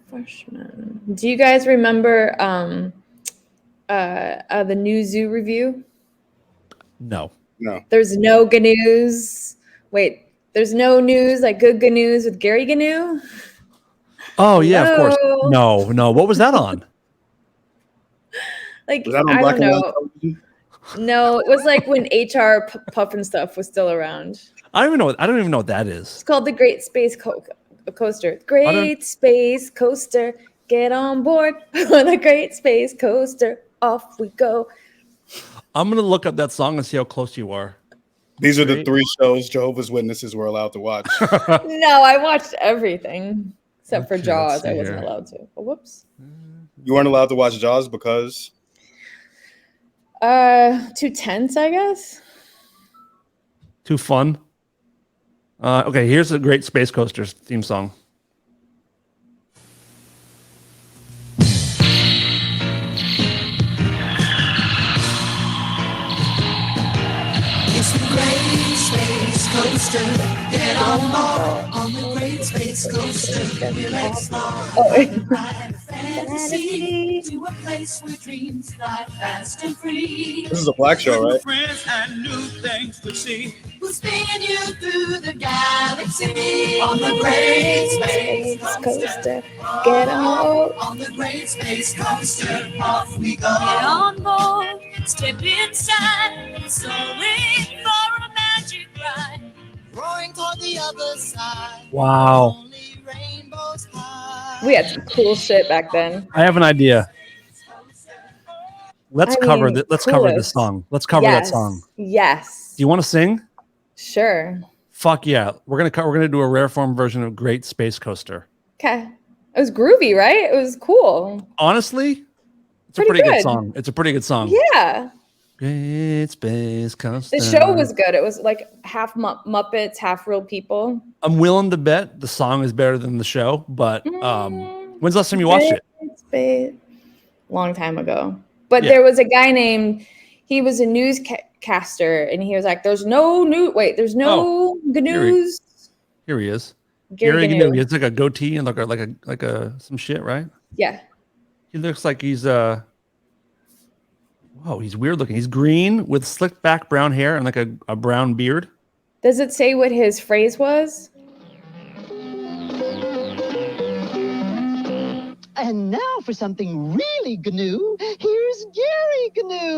Freshman. Do you guys remember the new Zoo review? No. There's no GNUs. Wait, there's no news like good GNUs with Gary GNU? Oh yeah, of course. No. What was that on? Like was that on Black and White television? No, it was like when HR Puff and stuff was still around. I don't even know what that is. It's called the Great Space Coaster. Great Space Coaster. Get on board on the Great Space Coaster. Off we go. I'm gonna look up that song and see how close you are. These are the 3 shows Jehovah's Witnesses were allowed to watch. No, I watched everything except for Jaws. I wasn't allowed to. Oh, whoops. You weren't allowed to watch Jaws because? Too tense, I guess. Too fun. Okay, here's a Great Space Coaster theme song. It's the Great Space Coaster. Get on board on the Great Space Coaster. We'll explore fantasy to a place where dreams fly fast and free. This is a black show, right? Friends and new things to see. We'll spin you through the galaxy on the Great Space Coaster. Get on board on the Great Space Coaster. Off we go. Get on board. Step inside. Soaring for a magic ride. Roaring toward the other side. Wow. Only rainbows high. We had some cool shit back then. I have an idea. Let's cover this song. Let's cover that song. Yes. Do you want to sing? Sure. Fuck yeah. We're gonna do a rare form version of Great Space Coaster. Okay. It was groovy, right? It was cool. Honestly, it's a pretty good song. It's a pretty good song. Yeah. Great Space Coaster. The show was good. It was like half Muppets, half real people. I'm willing to bet the song is better than the show, but when's the last time you watched it? Long time ago. But there was a guy named, he was a newscaster, and he was like, there's no GNUs. Here he is. Gary GNU. He has like a goatee and like a some shit, right? Yeah. He looks like he's whoa, he's weird looking. He's green with slicked back brown hair and like a brown beard. Does it say what his phrase was? And now for something really GNU, here's Gary GNU.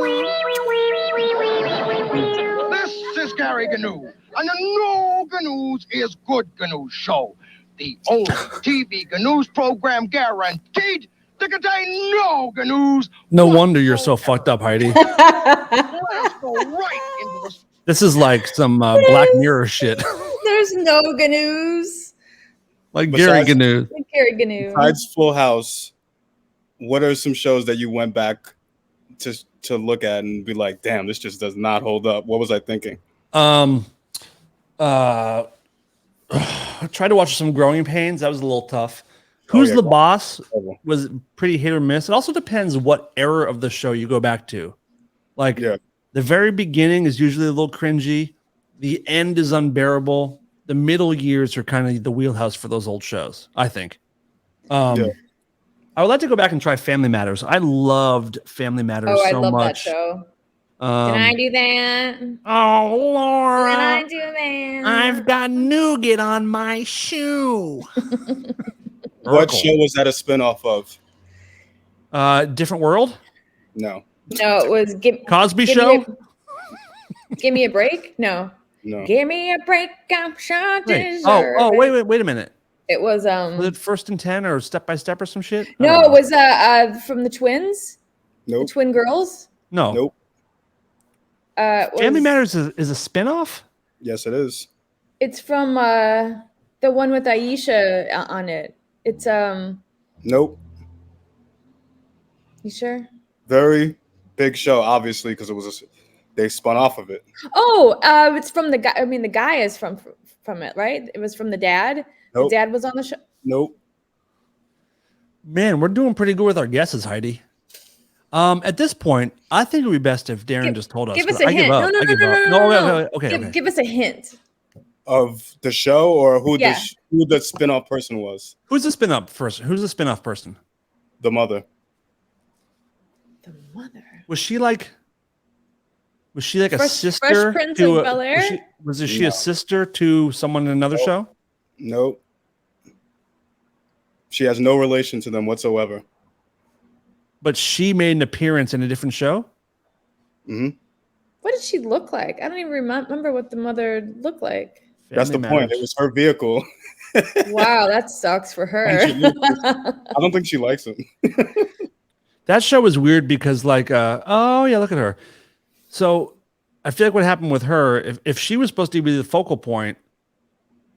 This is Gary GNU, and the No GNUs is Good GNU show. The only TV GNUs program guaranteed to contain no GNUs. No wonder you're so fucked up, Heidi. Let's go right into the This is like some Black Mirror shit. There's no Gnu's. Like Gary Gnu. Like Gary Gnu. Besides Full House, what are some shows that you went back to look at and be like, damn, this just does not hold up? What was I thinking? I tried to watch some Growing Pains. That was a little tough. Who's the Boss was pretty hit or miss. It also depends what era of the show you go back to. Like the very beginning is usually a little cringy. The end is unbearable. The middle years are kind of the wheelhouse for those old shows, I think. I would like to go back and try Family Matters. I loved Family Matters so much. I love that show. Can I do that? Oh, Laura. Can I do that? I've got nougat on my shoe. What show was that a spinoff of? Different World? No. No, it was Cosby Show? Give me a break? No. Give me a break. I'm sure wait a minute. It was Was it First and 10 or Step by Step or some shit? No, it was from the twins. Nope. The twin girls. No. Nope. Family Matters is a spinoff? Yes, it is. It's from the one with Aisha on it. It's Nope. You sure? Very big show, obviously, because it was they spun off of it. Oh, it's from the guy. I mean, the guy is from it, right? It was from the dad. Nope. The dad was on the show. Nope. Man, we're doing pretty good with our guesses, Heidi. At this point, I think it would be best if Darren just told us. Give us a hint. No. Okay. Give us a hint. Of the show or who the spin-off person was? Who's the spin-off person? Who's the spin-off person? The mother. The mother. Was she like a sister Fresh Prince to of Bel-Air? Was she a sister to someone in another show? Nope. She has no relation to them whatsoever. But she made an appearance in a different show? Mm-hmm. What did she look like? I don't even remember what the mother looked like. That's the point. It was her vehicle. Wow, that sucks for her. I don't think she likes him. That show was weird because look at her. So I feel like what happened with her, if she was supposed to be the focal point,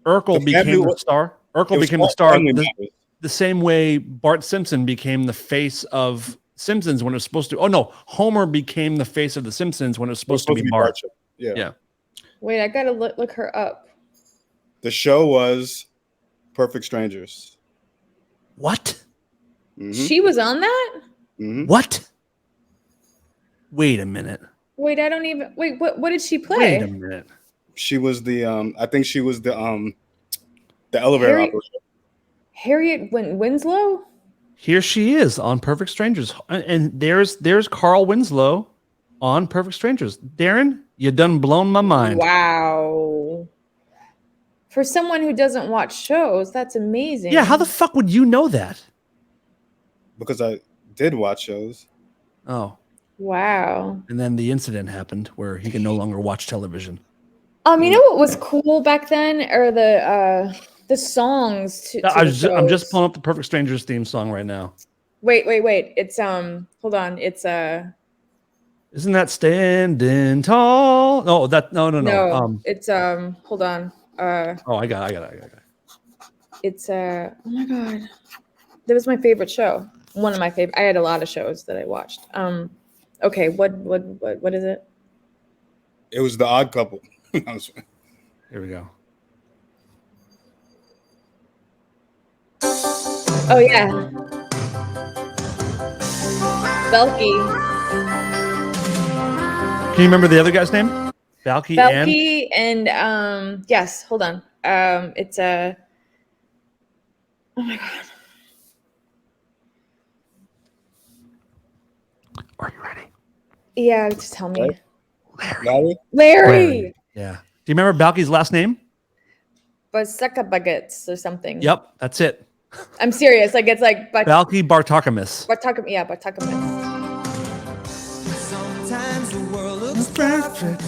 Urkel became the star. Urkel became the star the same way Bart Simpson became the face of Simpsons when it was supposed to. Oh no, Homer became the face of the Simpsons when it was supposed to be Bart. Yeah. Wait, I gotta look her up. The show was Perfect Strangers. What? Mm-hmm. She was on that? Mm-hmm. What? Wait a minute. Wait, I don't even. Wait, what did she play? Wait a minute. She was the I think she was the elevator operator. Harriet Winslow? Here she is on Perfect Strangers. And there's Carl Winslow on Perfect Strangers. Darren, you done blown my mind. Wow. For someone who doesn't watch shows, that's amazing. Yeah, how the fuck would you know that? Because I did watch shows. Oh. Wow. And then the incident happened where he can no longer watch television. You know what was cool back then? Or the songs to I'm just pulling up the Perfect Strangers theme song right now. Wait. It's hold on. It's Isn't that Standing Tall? No, no. It's hold on. I got it. It's oh my god. That was my favorite show. One of my favorite. I had a lot of shows that I watched. Okay, what is it? It was The Odd Couple. Here we go. Oh yeah. Belky. Can you remember the other guy's name? Belky and yes, hold on. It's oh my god. Are you ready? Yeah, just tell me. Larry? Yeah. Do you remember Balky's last name? Baseka Baguettes or something. Yep, that's it. I'm serious. Like it's like Balky Bartakamis. Bartakamis. Sometimes the world looks perfect.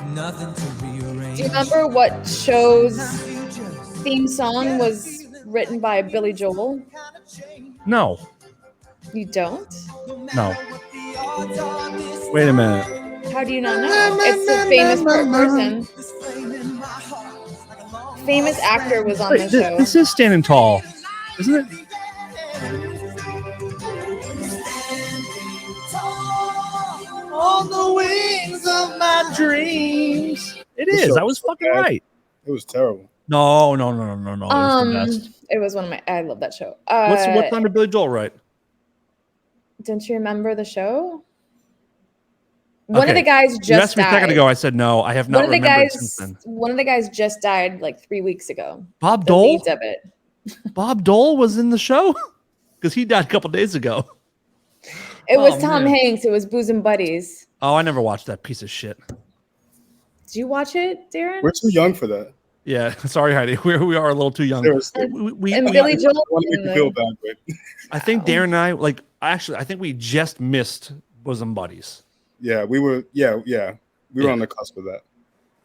Nothing to rearrange. Do you remember what show's theme song was written by Billy Joel? No. You don't? No. Wait a minute. How do you not know? It's a famous person. Famous actor was on the show. This is Standing Tall, isn't it? On the wings of my dreams. It is. I was fucking right. It was terrible. No. It was the best. It was one of my. I love that show. What's under Billy Joel, right? Don't you remember the show? One of the guys just you asked me died. a second ago. I said no. I have not remembered since then. One of the guys just died like 3 weeks ago. Bob The Dole? leads of it. Bob Dole was in the show? Because he died a couple days ago. It was Tom Hanks. It was Booze and Buddies. Oh, I never watched that piece of shit. Did you watch it, Darren? We're too young for that. Yeah, sorry, Heidi. We are a little too young. Seriously. Billy Joel. Feel bad, but I think Darren and I I think we just missed Bosom Buddies. yeah, we were. Yeah, we were on the cusp of that.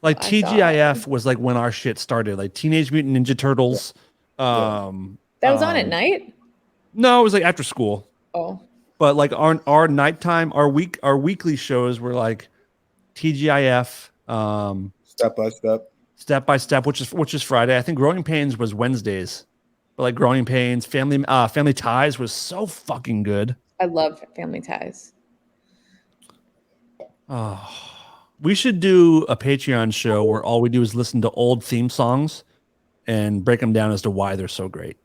Like I TGIF was like when our shit started. Like Teenage Mutant Ninja Turtles. That was on at night. No, it was like after school. Oh. But like our nighttime, our weekly shows were like TGIF, Step by Step, which is Friday. I think Growing Pains was Wednesdays. But like Growing Pains, Family Ties was so fucking good. I love Family Ties. Oh, we should do a Patreon show where all we do is listen to old theme songs and break them down as to why they're so great.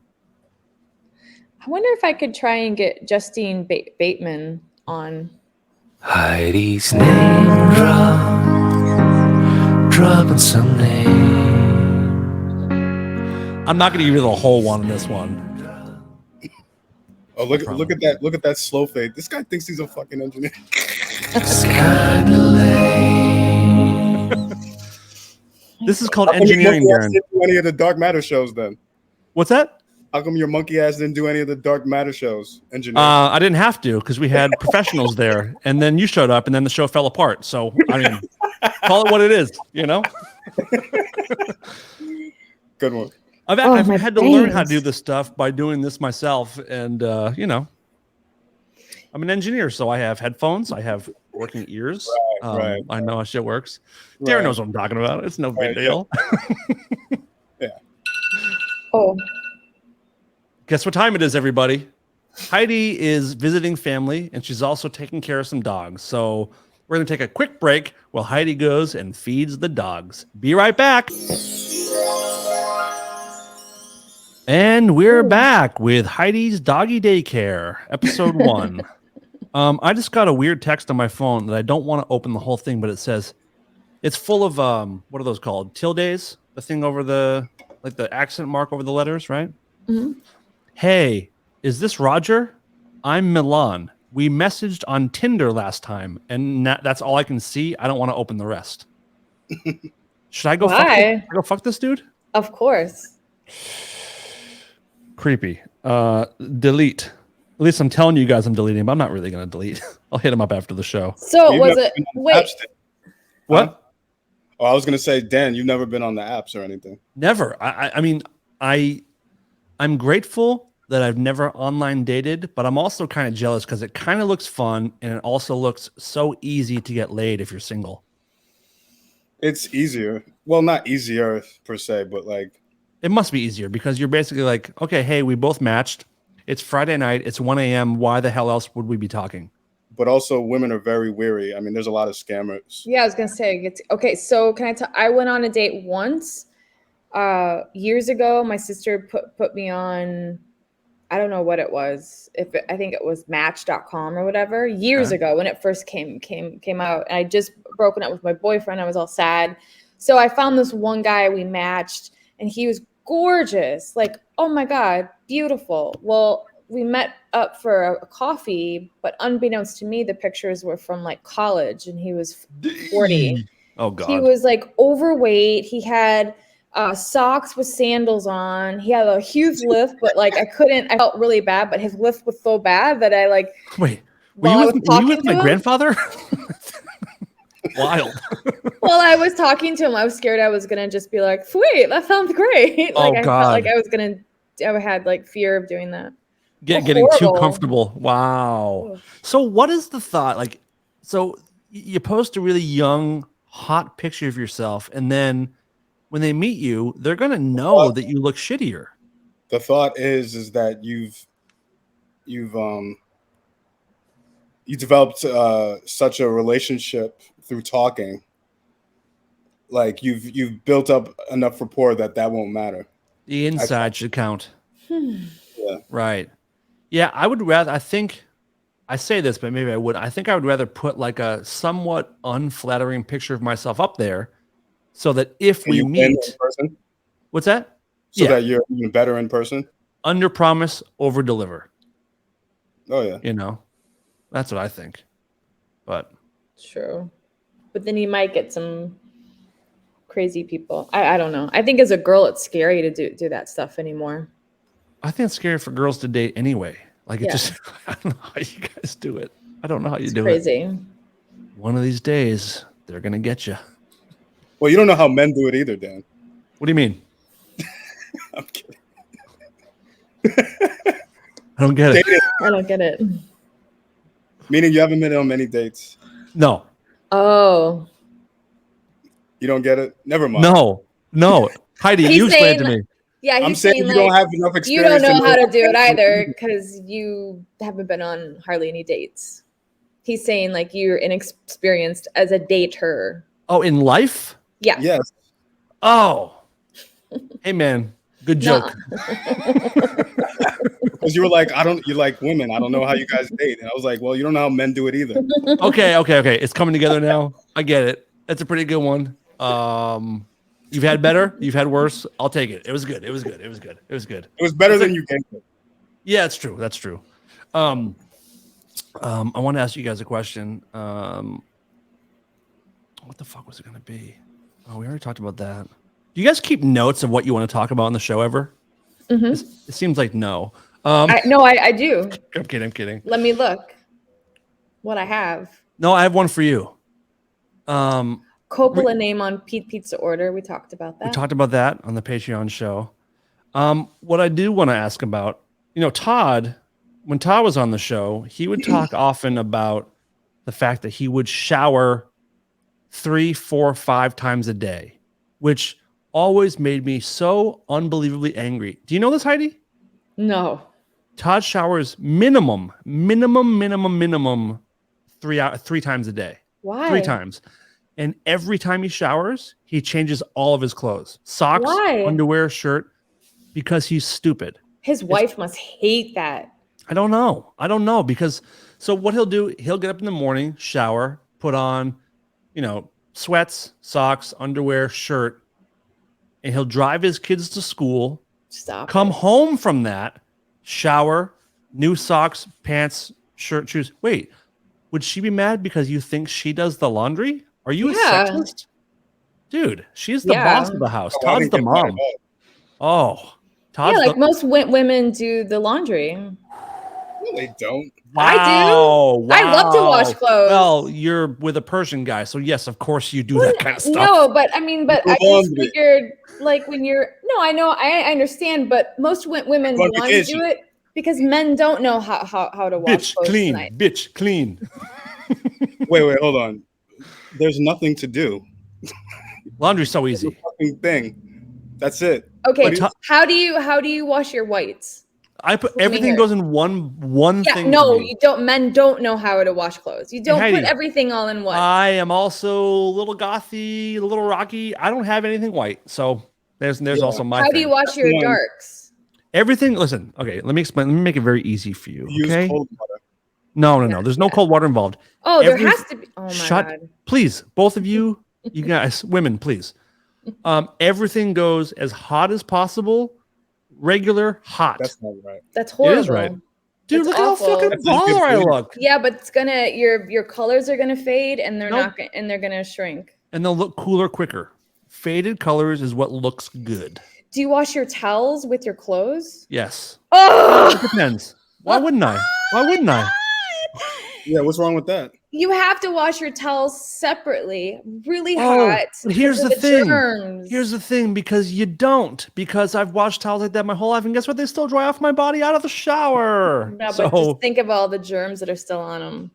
I wonder if I could try and get Justine Bateman on. Heidi's name dropping some name. I'm not going to give you the whole one in this one. Oh, look at that! Look at that slow fade. This guy thinks he's a fucking engineer. It's kind of lame. This is called engineering, Darren. Didn't do any of the Dark Matter shows then? What's that? How come your monkey ass didn't do any of the Dark Matter shows? Engineering. I didn't have to because we had professionals there, and then you showed up, and then the show fell apart. So I mean, call it what it is, you know. Good one. I've had to learn how to do this stuff by doing this myself, and you know, I'm an engineer, so I have headphones, I have working ears. Right. I know how shit works. Darren knows what I'm talking about. It's no big deal. Yeah. Oh. Guess what time it is, everybody? Heidi is visiting family, and she's also taking care of some dogs. So we're going to take a quick break while Heidi goes and feeds the dogs. Be right back. And we're back with Heidi's Doggy Daycare, episode 1. I just got a weird text on my phone that I don't want to open the whole thing, but it says it's full of what are those called? Tildes? The thing over the accent mark over the letters, right? Mm-hmm. Hey, is this Roger? I'm Milan. We messaged on Tinder last time, and that's all I can see. I don't want to open the rest. Should I go? Fuck this dude? Of course. Creepy. Delete. At least I'm telling you guys I'm deleting, but I'm not really going to delete. I'll hit him up after the show. So was it? Wait. What? Huh? Oh, I was going to say, Dan, you've never been on the apps or anything. Never. I mean, I'm grateful that I've never online dated, but I'm also kind of jealous because it kind of looks fun and it also looks so easy to get laid if you're single. It's easier. Well, not easier per se, but like it must be easier because you're basically like, okay, hey, we both matched. It's Friday night. It's 1 a.m. Why the hell else would we be talking? But also women are very weary. I mean, there's a lot of scammers. Yeah, I was going to say, okay, so can I tell, I went on a date once years ago. My sister put me on, I don't know what it was. I think it was Match.com or whatever years ago when it first came out. And I just broken up with my boyfriend. I was all sad. So I found this one guy, we matched, and he was gorgeous. Like, oh my God, beautiful. Well, we met up for a coffee, but unbeknownst to me, the pictures were from like college and he was 40. Oh God. He was like overweight. He had socks with sandals on. He had a huge lift, but like I felt really bad, but his lift was so bad that I like. Wait, were you with my grandfather? Wild. Well, I was talking to him. I was scared I was going to just be like, sweet, that sounds great. Like I felt like I had like fear of doing that. Getting too comfortable. Wow. So what is the thought? Like, so you post a really young, hot picture of yourself, and then when they meet you, they're gonna know that you look shittier. The thought is that you developed such a relationship through talking. Like you've built up enough rapport that won't matter. The inside should count. Yeah. Right. Yeah, I would rather. I think I say this, but maybe I would. I think I would rather put like a somewhat unflattering picture of myself up there, so that if we win meet, in person, what's that? so that you're even better in person. Under promise, over deliver. Oh yeah. You know, that's what I think. But True. But then you might get some crazy people. I don't know. I think as a girl, it's scary to do that stuff anymore. I think it's scary for girls to date anyway. Like it Yeah. just, I don't know how you guys do it. I don't know how you It's do crazy. it. One of these days, they're gonna get you. Well, you don't know how men do it either, Dan. What do you mean? I'm kidding. I don't get it. I don't get it. Meaning you haven't been on many dates. No, Oh. You don't get it? Never mind. no. Heidi, He's you explain it to saying- me. Yeah, I'm he's saying saying you like, don't have enough you experience. don't know how to do it know- either because you haven't been on hardly any dates. He's saying like you're inexperienced as a dater. Oh, in life? Yeah. Yes. Oh. Hey man, good joke. Because you were like, you like women. I don't know how you guys date. And I was like, well, you don't know how men do it either. Okay. It's coming together now. I get it. That's a pretty good one. You've had better, you've had worse. I'll take it. It was good. It was good. It was better than you gave it. Yeah, it's true. That's true. I want to ask you guys a question. What the fuck was it going to be? Oh, we already talked about that. Do you guys keep notes of what you want to talk about on the show ever? Mm-hmm. It seems like no. I do. I'm kidding. Let me look what I have. No, I have one for you. Coppola name on pizza order. We talked about that. We talked about that on the Patreon show. What I do want to ask about, Todd, when Todd was on the show, he would talk often about the fact that he would shower 3, 4, 5 times a day, which always made me so unbelievably angry. Do you know this, Heidi? No. Todd showers minimum 3 times a day. Why? 3 times. And every time he showers, he changes all of his clothes. Socks, Why? underwear, shirt, because he's stupid. His wife must hate that. I don't know because so what he'll do, he'll get up in the morning, shower, put on, sweats, socks, underwear, shirt, and he'll drive his kids to school, come home from that, shower, new socks, pants, shirt, shoes. Wait, would she be mad because you think she does the laundry? Are you a sexist? Dude, she's the boss of the house. Oh, I Todd's didn't the get mad mom. at all. Oh, Todd's Yeah, like most women do the laundry. They don't. Wow, I do. Wow. I love to wash clothes. Well, you're with a Persian guy, so yes, of course you do that kind of stuff. No, but I just laundry. figured like when you're I know I understand, but most women Going want to vacation. do it because men don't know how to wash Bitch, clothes clean. tonight. Bitch, clean. Wait, hold on. There's nothing to do. Laundry's so It's a easy. fucking thing. That's it. Okay, But how do you wash your whites? I put me everything hear. goes in one Yeah, thing. no, to me. you don't. Men don't know how to wash clothes. You don't Heidi, put everything all in one. I am also a little gothy, a little rocky. I don't have anything white, so there's also my. How thing. do you wash your One. darks? Everything? Listen, okay. Let me explain. Let me make it very easy for you. Use Okay? cold water. No. There's no cold water involved. Oh, Every- there has to be. Oh my Shut. god. Please, both of you, you guys, women, please. Everything goes as hot as possible. Regular hot. That's not right. That's horrible. It is right. Dude, That's look how awful. fucking That's like baller I good look. Yeah, but it's gonna your colors are gonna fade and they're Nope. they're gonna shrink. And they'll look cooler quicker. Faded colors is what looks good. Do you wash your towels with your clothes? Yes. It Oh, depends. Why wouldn't I? Yeah, what's wrong with that? You have to wash your towels separately, really hot. But here's because the of thing. germs. Here's the thing, because you don't. Because I've washed towels like that my whole life, and guess what? They still dry off my body out of the shower. No, so but just think of all the germs that are still on them.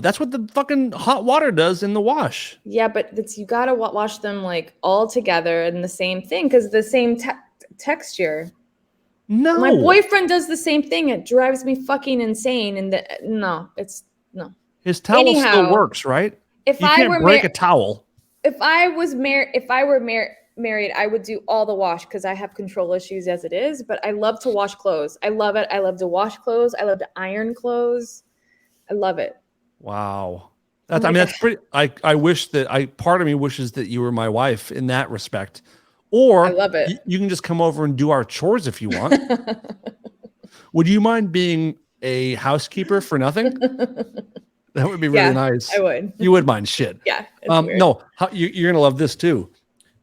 That's what the fucking hot water does in the wash. Yeah, but you gotta wash them like all together in the same thing because the same texture. No, my boyfriend does the same thing. It drives me fucking insane. And no. His towel Anyhow, still works, right? If you I can't were break a towel. If I were married, I would do all the wash because I have control issues as it is. But I love to wash clothes. I love it. I love to wash clothes. I love to iron clothes. I love it. Wow. That's pretty. I wish that part of me wishes that you were my wife in that respect. Or I love it. You can just come over and do our chores if you want. Would you mind being a housekeeper for nothing? That would be really nice. I would. You would mind shit. Yeah. No, you're gonna love this too.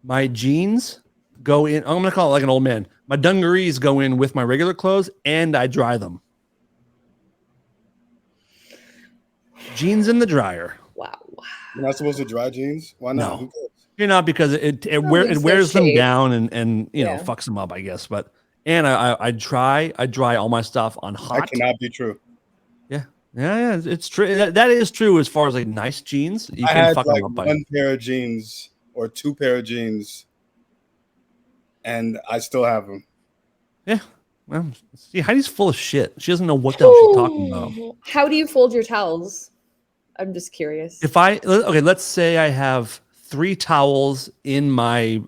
My jeans go in. I'm gonna call it like an old man. My dungarees go in with my regular clothes, and I dry them. Jeans in the dryer. Wow. You're not supposed to dry jeans? Why not? No. You're not, because it wears them down and fucks them up, I guess. But I dry all my stuff on hot. That cannot be true. Yeah, it's true. That is true as far as like nice jeans. You can fuck them up by one pair of jeans or two pair of jeans, and I still have them. Yeah. Well, see, Heidi's full of shit. She doesn't know what the hell she's talking about. How do you fold your towels? I'm just curious. Let's say I have 3 towels in my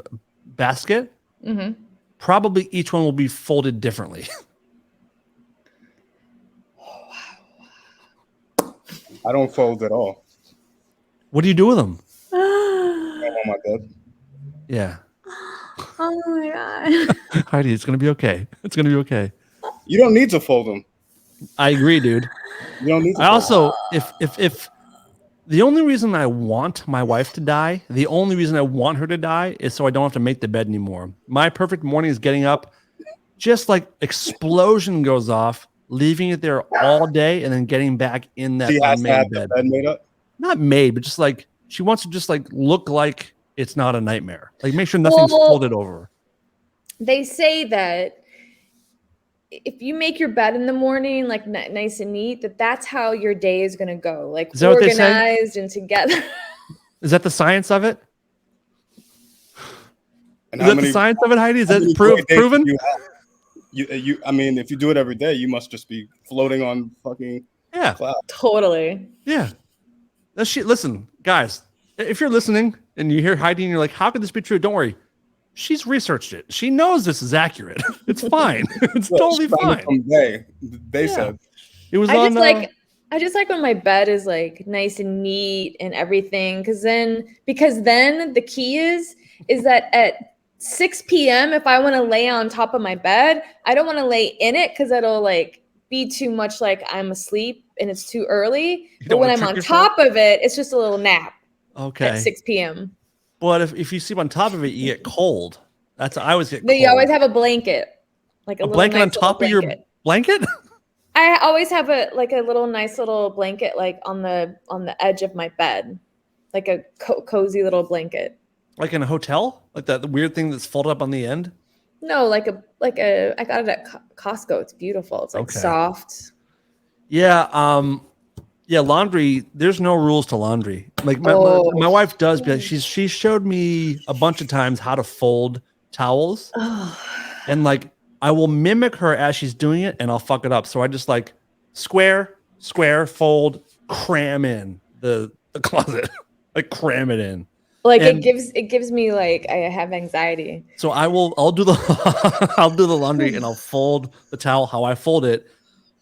basket. Mm-hmm. Probably each one will be folded differently. I don't fold at all. What do you do with them? I'm on my bed. Yeah. Oh my god. Heidi, it's gonna be okay. It's gonna be okay. You don't need to fold them. I agree, dude. You don't need to. I also, if the only reason I want my wife to die, the only reason I want her to die is so I don't have to make the bed anymore. My perfect morning is getting up, just like explosion goes off, leaving it there all day, and then getting back in that unmade bed. The bed made up? Not made, but just like she wants to just like look like it's not a nightmare. Like make sure nothing's folded over. They say that if you make your bed in the morning, like nice and neat, that's how your day is going to go. Like organized and together. Is that the science of it? And is that the science of it, Heidi? Is that proven? I mean, if you do it every day, you must just be floating on fucking clouds. Totally. Yeah. That shit. Listen, guys, if you're listening and you hear Heidi and you're like, how could this be true? Don't worry. She's researched it. She knows this is accurate. It's fine. It's totally fine. They said it was I just like when my bed is like nice and neat and everything. Because then the key is that at 6 p.m. if I want to lay on top of my bed, I don't want to lay in it because it'll like be too much like I'm asleep and it's too early. But when I'm on top of it, it's just a little nap. Okay. At 6 p.m. But if you sleep on top of it, you get cold. I always get cold. You always have a blanket. Like a blanket on top of your blanket? I always have a little nice little blanket like on the edge of my bed. Like a cozy little blanket. Like in a hotel? Like the weird thing that's folded up on the end? No, I got it at Costco. It's beautiful. It's like soft. Yeah, yeah, laundry, there's no rules to laundry. Like my wife does, because she showed me a bunch of times how to fold towels. And like I will mimic her as she's doing it and I'll fuck it up. So I just like square, fold, cram in the closet. Like cram it in. Like it gives me like I have anxiety. So I'll do the laundry and I'll fold the towel how I fold it,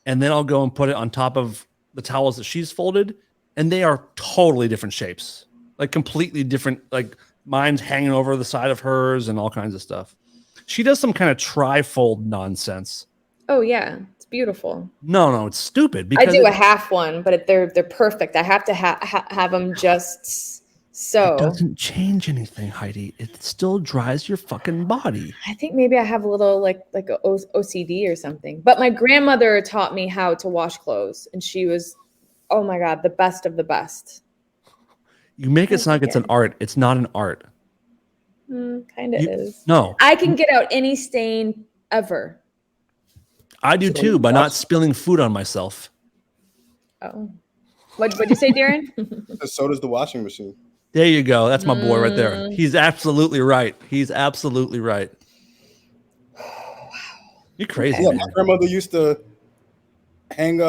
and then I'll go and put it on top of the towels that she's folded, and they are totally different shapes, like completely different. Like mine's hanging over the side of hers and all kinds of stuff. She does some kind of tri-fold nonsense. Oh yeah, it's beautiful. No, it's stupid. Because I do a half one, but they're perfect. I have to have them just so. It doesn't change anything, Heidi. It still dries your fucking body. I think maybe I have a little like a OCD or something. But my grandmother taught me how to wash clothes, and she was Oh my God, the best of the best. You make it sound like it's an art. It's not an art. Kind of is. No. I can get out any stain ever. I do too, by not spilling food on myself. Oh. What'd you say, Darren? So does the washing machine. There you go. That's my boy right there. He's absolutely right. He's absolutely right. You're crazy. Yeah, man. my grandmother used to hang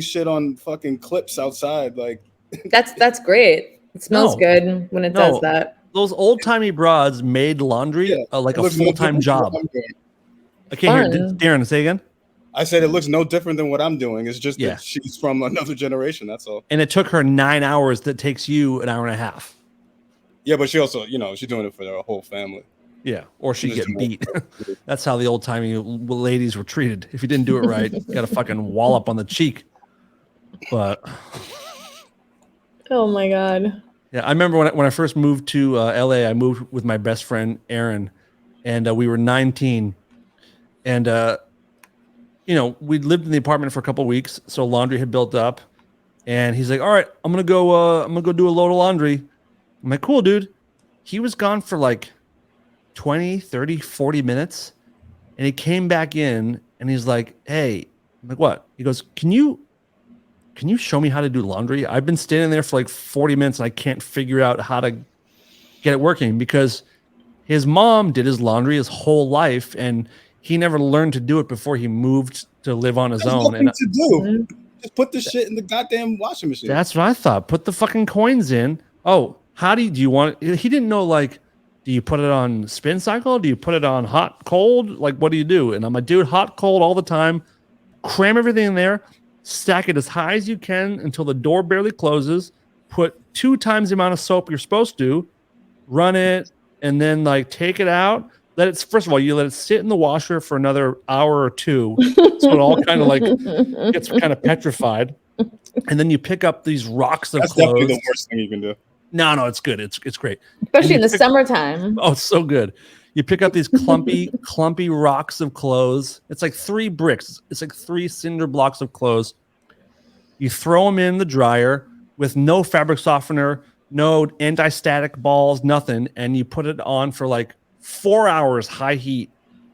shit on fucking clips outside. Like That's great. It smells good when it does that. Those old timey broads made laundry like a full time job. I can't hear Darren, say again. I said it looks no different than what I'm doing. It's just that she's from another generation. That's all. And it took her 9 hours. That takes you an hour and a half. Yeah, but she also, she's doing it for her whole family. Yeah, or she'd get beat. That's how the old timey ladies were treated. If you didn't do it right, you got a fucking wallop on the cheek. But oh my God. Yeah, I remember when I first moved to LA, I moved with my best friend Aaron, and we were 19, and we lived in the apartment for a couple of weeks, so laundry had built up, and he's like, "All right, I'm gonna go do a load of laundry." I'm like, "Cool, dude." He was gone for like 20, 30, 40 minutes, and he came back in, and he's like, "Hey," I'm like, "What?" He goes, Can you show me how to do laundry? I've been standing there for like 40 minutes and I can't figure out how to get it working because his mom did his laundry his whole life and he never learned to do it before he moved to live on his own. Nothing to do. Just put the shit in the goddamn washing machine. That's what I thought. Put the fucking coins in. Oh, how do you want it? He didn't know, like, do you put it on spin cycle? Do you put it on hot, cold? Like, what do you do? And I'm like, dude, hot, cold all the time. Cram everything in there. Stack it as high as you can until the door barely closes. Put 2 times the amount of soap you're supposed to. Run it, and then like take it out. Let it. First of all, you let it sit in the washer for another hour or 2, so it all kind of like gets kind of petrified. And then you pick up these rocks of That's clothes. definitely the worst thing you can do. No, it's good. It's great, especially in the summertime. Oh, it's so good. You pick up these clumpy rocks of clothes. It's like 3 bricks. It's like 3 cinder blocks of clothes. You throw them in the dryer with no fabric softener, no anti-static balls, nothing. And you put it on for like 4 hours, high heat.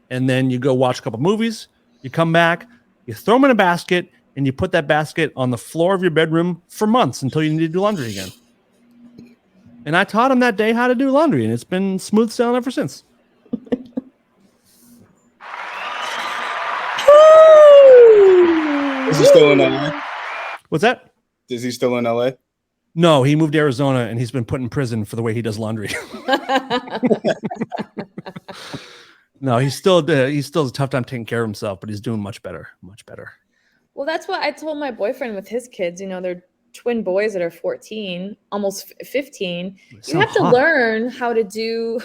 And then you go watch a couple movies. You come back, you throw them in a basket, and you put that basket on the floor of your bedroom for months until you need to do laundry again. And I taught him that day how to do laundry, and it's been smooth sailing ever since. Is he still in LA? What's that? Is he still in LA? No, he moved to Arizona and he's been put in prison for the way he does laundry. No, he's still a tough time taking care of himself, but he's doing much better. Well, that's what I told my boyfriend with his kids. They're twin boys that are 14, almost 15. You have to learn how to do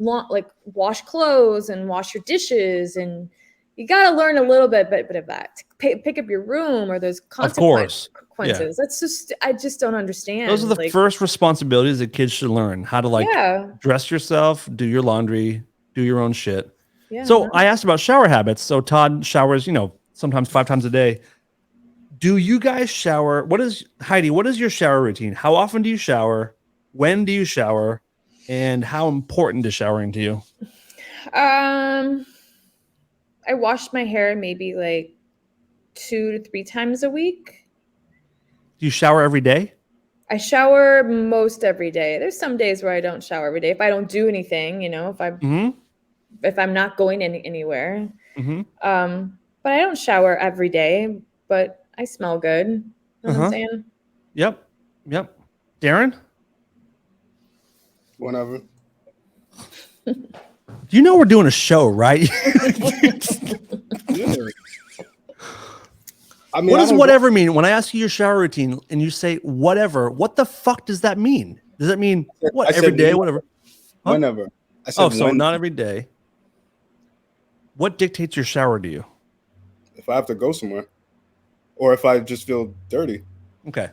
like wash clothes and wash your dishes, and you got to learn a little bit of that. Pick up your room, or there's consequences. Yeah. I just don't understand. Those are the first responsibilities that kids should learn: how to dress yourself, do your laundry, do your own shit. Yeah. So I asked about shower habits. So Todd showers, sometimes 5 times a day. Do you guys shower? What is your shower routine? How often do you shower? When do you shower? And how important is showering to you? I wash my hair maybe like 2 to 3 times a week. Do you shower every day? I shower most every day. There's some days where I don't shower every day. If I don't do anything, if I'm not going anywhere. Mm-hmm. But I don't shower every day, but I smell good. You know what I'm saying? Yep. Darren? Whenever. You know we're doing a show, right? I mean, what does whatever mean? When I ask you your shower routine and you say whatever, what the fuck does that mean? Does that mean what, every day, whatever? Huh? Whenever. I said so not every day. What dictates your shower to you? If I have to go somewhere. Or if I just feel dirty. Okay,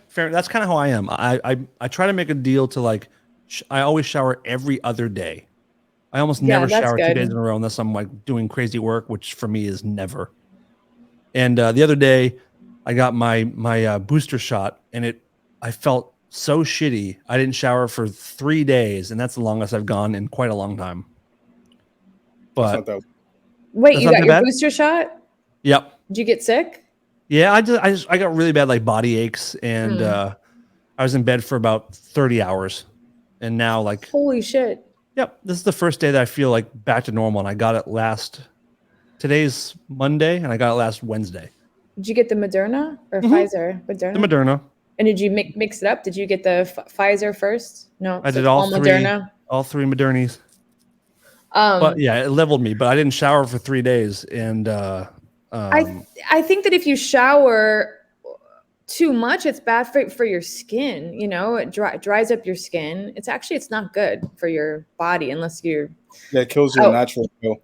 fair. That's kind of how I am. I try to make a deal to like, I always shower every other day. I almost never shower 2 days in a row unless I'm like doing crazy work, which for me is never. And the other day, I got my booster shot, and I felt so shitty. I didn't shower for 3 days, and that's the longest I've gone in quite a long time. That's But not that. Wait, that's you not got that your bad? booster shot? Yep. Did you get sick? Yeah, I got really bad like body aches, and I was in bed for about 30 hours, and now like Holy shit. yep, this is the first day that I feel like back to normal, and I got it today's Monday, and I got it last Wednesday. Did you get the Moderna or Pfizer? Moderna. The Moderna. And did you mix it up? Did you get the Pfizer first? No, I so did it's all three Moderna. Modernies. But yeah, it leveled me. But I didn't shower for 3 days, and I think that if you shower too much, it's bad for your skin. You know, it dries up your skin. It's not good for your body unless you're. Yeah, it kills your natural oil.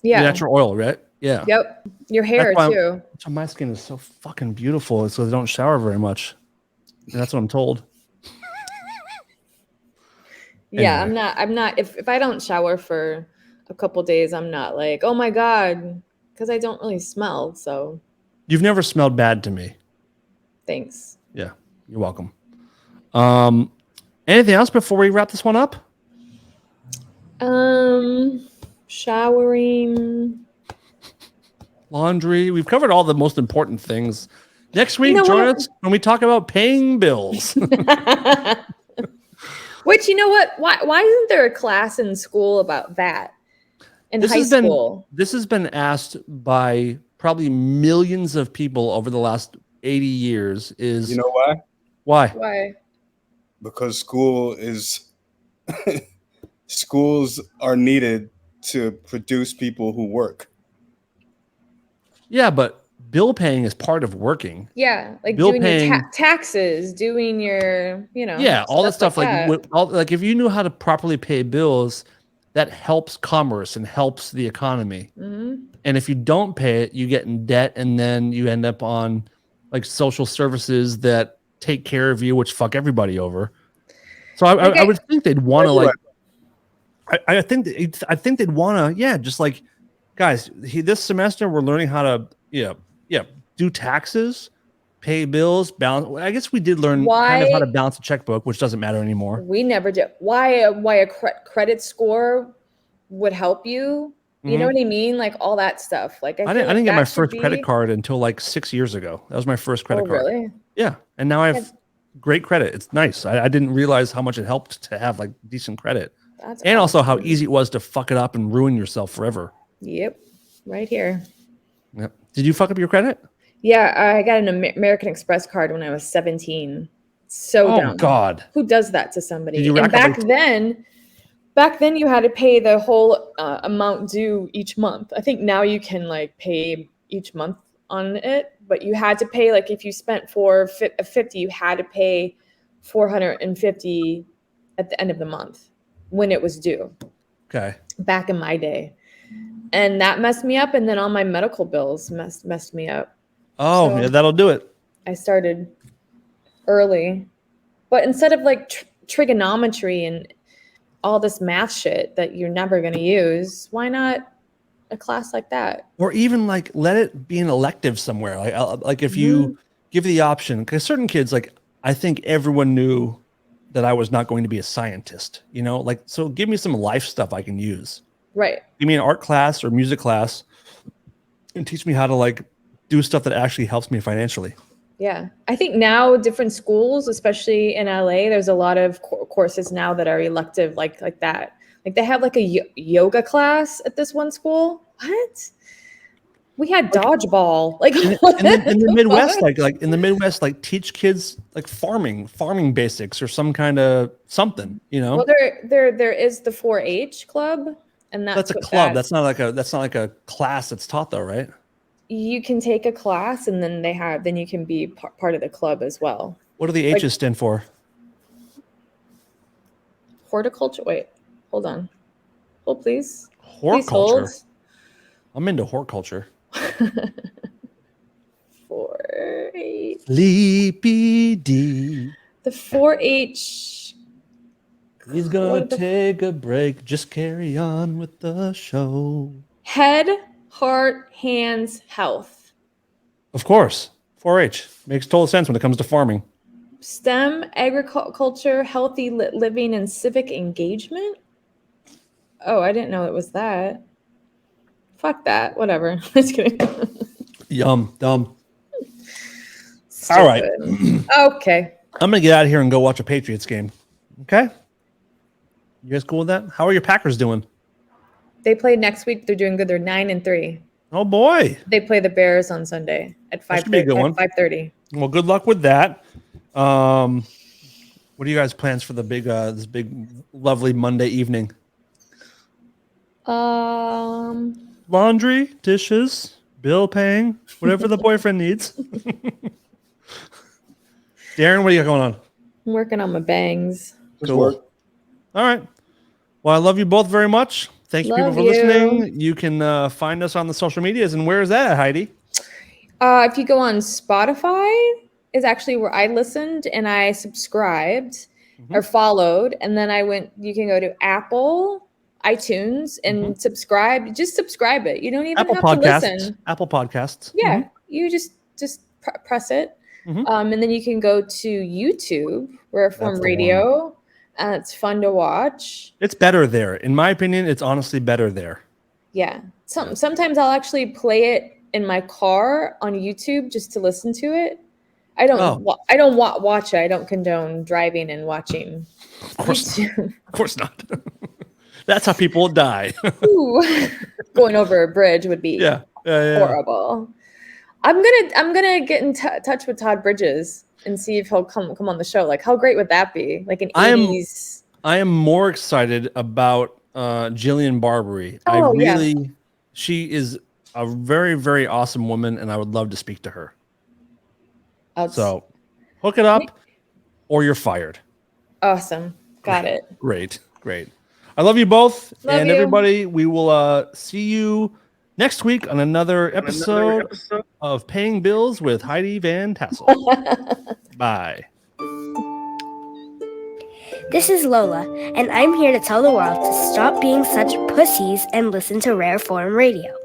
Yeah, natural oil, right? Yeah. Yep, your hair too. That's why my skin is so fucking beautiful. It's because I don't shower very much. And that's what I'm told. Yeah, Anyway. I'm not. If I don't shower for a couple days, I'm not like, oh my god, because I don't really smell. So You've never smelled bad to me. thanks. Yeah, you're welcome. Anything else before we wrap this one up? Showering. Laundry. We've covered all the most important things. Next week, You know join what? us when we talk about paying bills. Which, you know what? Why isn't there a class in school about that? In high school. This has been asked by probably millions of people over the last 80 years. You know why? Why? Why? Because schools are needed to produce people who work. Yeah, but bill paying is part of working. Yeah, like Bill doing paying- your taxes, doing your, Yeah, all that stuff. that. Like if you knew how to properly pay bills, that helps commerce and helps the economy. Mhm. And if you don't pay it, you get in debt, and then you end up on like social services that take care of you, which fuck everybody over. So I would think they'd want to like. I think they'd want to just like, guys. This semester we're learning how to do taxes, pay bills, balance. I guess we did learn kind of how to balance a checkbook, which doesn't matter anymore. We never did. Why a credit score would help you? You know what I mean? Like all that stuff. Like I didn't get my first credit card until like 6 years ago. That was my first credit card. Really? Yeah, and now I have great credit. It's nice. I didn't realize how much it helped to have like decent credit, and also how easy it was to fuck it up and ruin yourself forever. Yep, right here. Yep. Did you fuck up your credit? Yeah, I got an American Express card when I was 17. So dumb. Oh God! Who does that to somebody? Did you And rack up back then you had to pay the whole amount due each month. I think now you can like pay each month on it, but you had to pay like if you spent $450, you had to pay $450 at the end of the month when it was due. Okay. Back in my day, and that messed me up, and then all my medical bills messed me up. Oh, So- yeah, that'll do it. I started early, but instead of like trigonometry and all this math shit that you're never going to use, why not a class like that? Or even like let it be an elective somewhere. Like if you give the option, because certain kids, like I think everyone knew that I was not going to be a scientist. You know, like so give me some life stuff I can use. Right. Give me an art class or music class, and teach me how to like do stuff that actually helps me financially. Yeah. I think now different schools, especially in LA, there's a lot of courses now that are elective like that. Like they have like a yoga class at this one school. What? We had dodgeball. Like in the Midwest, like in the Midwest, like teach kids like farming basics or some kind of something, you know? Well, there is the 4-H club, and That's a club. That's not like a class that's taught though, right? You can take a class, and then you can be part of the club as well. What do the H's stand for? Horticulture. Wait, hold on. Hold, please. Horticulture. Please I'm into horticulture. 4-H. Sleepy D. The 4-H. He's gonna take a break. Just carry on with the show. Head, heart, hands, health. Of course. 4-H. Makes total sense when it comes to farming. STEM, agriculture, healthy living, and civic engagement. Oh, I didn't know it was that. Fuck that. Whatever. Just kidding. Yum. Dumb. Stupid. All right. Okay. I'm going to get out of here and go watch a Patriots game. Okay? You guys cool with that? How are your Packers doing? They play next week. They're doing good. They're 9-3. Oh, boy. They play the Bears on Sunday at 5:30. Well, good luck with that. What are you guys' plans for the big, this big, lovely Monday evening? Laundry, dishes, bill paying, whatever the boyfriend needs. Darren, what do you got going on? I'm working on my bangs. Cool. All right. Well, I love you both very much. Thank you, people, for listening. You can find us on the social medias. And where is that at, Heidi? If you go on Spotify, is actually where I listened and I subscribed or followed. And then you can go to Apple, iTunes, and subscribe. Just subscribe it. You don't even have to listen. Apple Podcasts. Yeah. You just press it. And then you can go to YouTube, Rareform Radio. It's fun to watch. It's better there. In my opinion, it's honestly better there. Yeah. Sometimes I'll actually play it in my car on YouTube just to listen to it. I don't watch it. I don't condone driving and watching. Of course not. Of course not. That's how people die. Ooh, going over a bridge would be horrible. I'm gonna get in touch with Todd Bridges and see if he'll come on the show. Like, how great would that be? Like an 80s. I am more excited about Jillian Barbary. She is a very, very awesome woman, and I would love to speak to her. So hook it up or you're fired. Awesome. Got it. Great. I love you both. Love you. Everybody, we will see you next week on another episode of Paying Bills with Heidi Van Tassel. Bye. This is Lola, and I'm here to tell the world to stop being such pussies and listen to Rare Form Radio.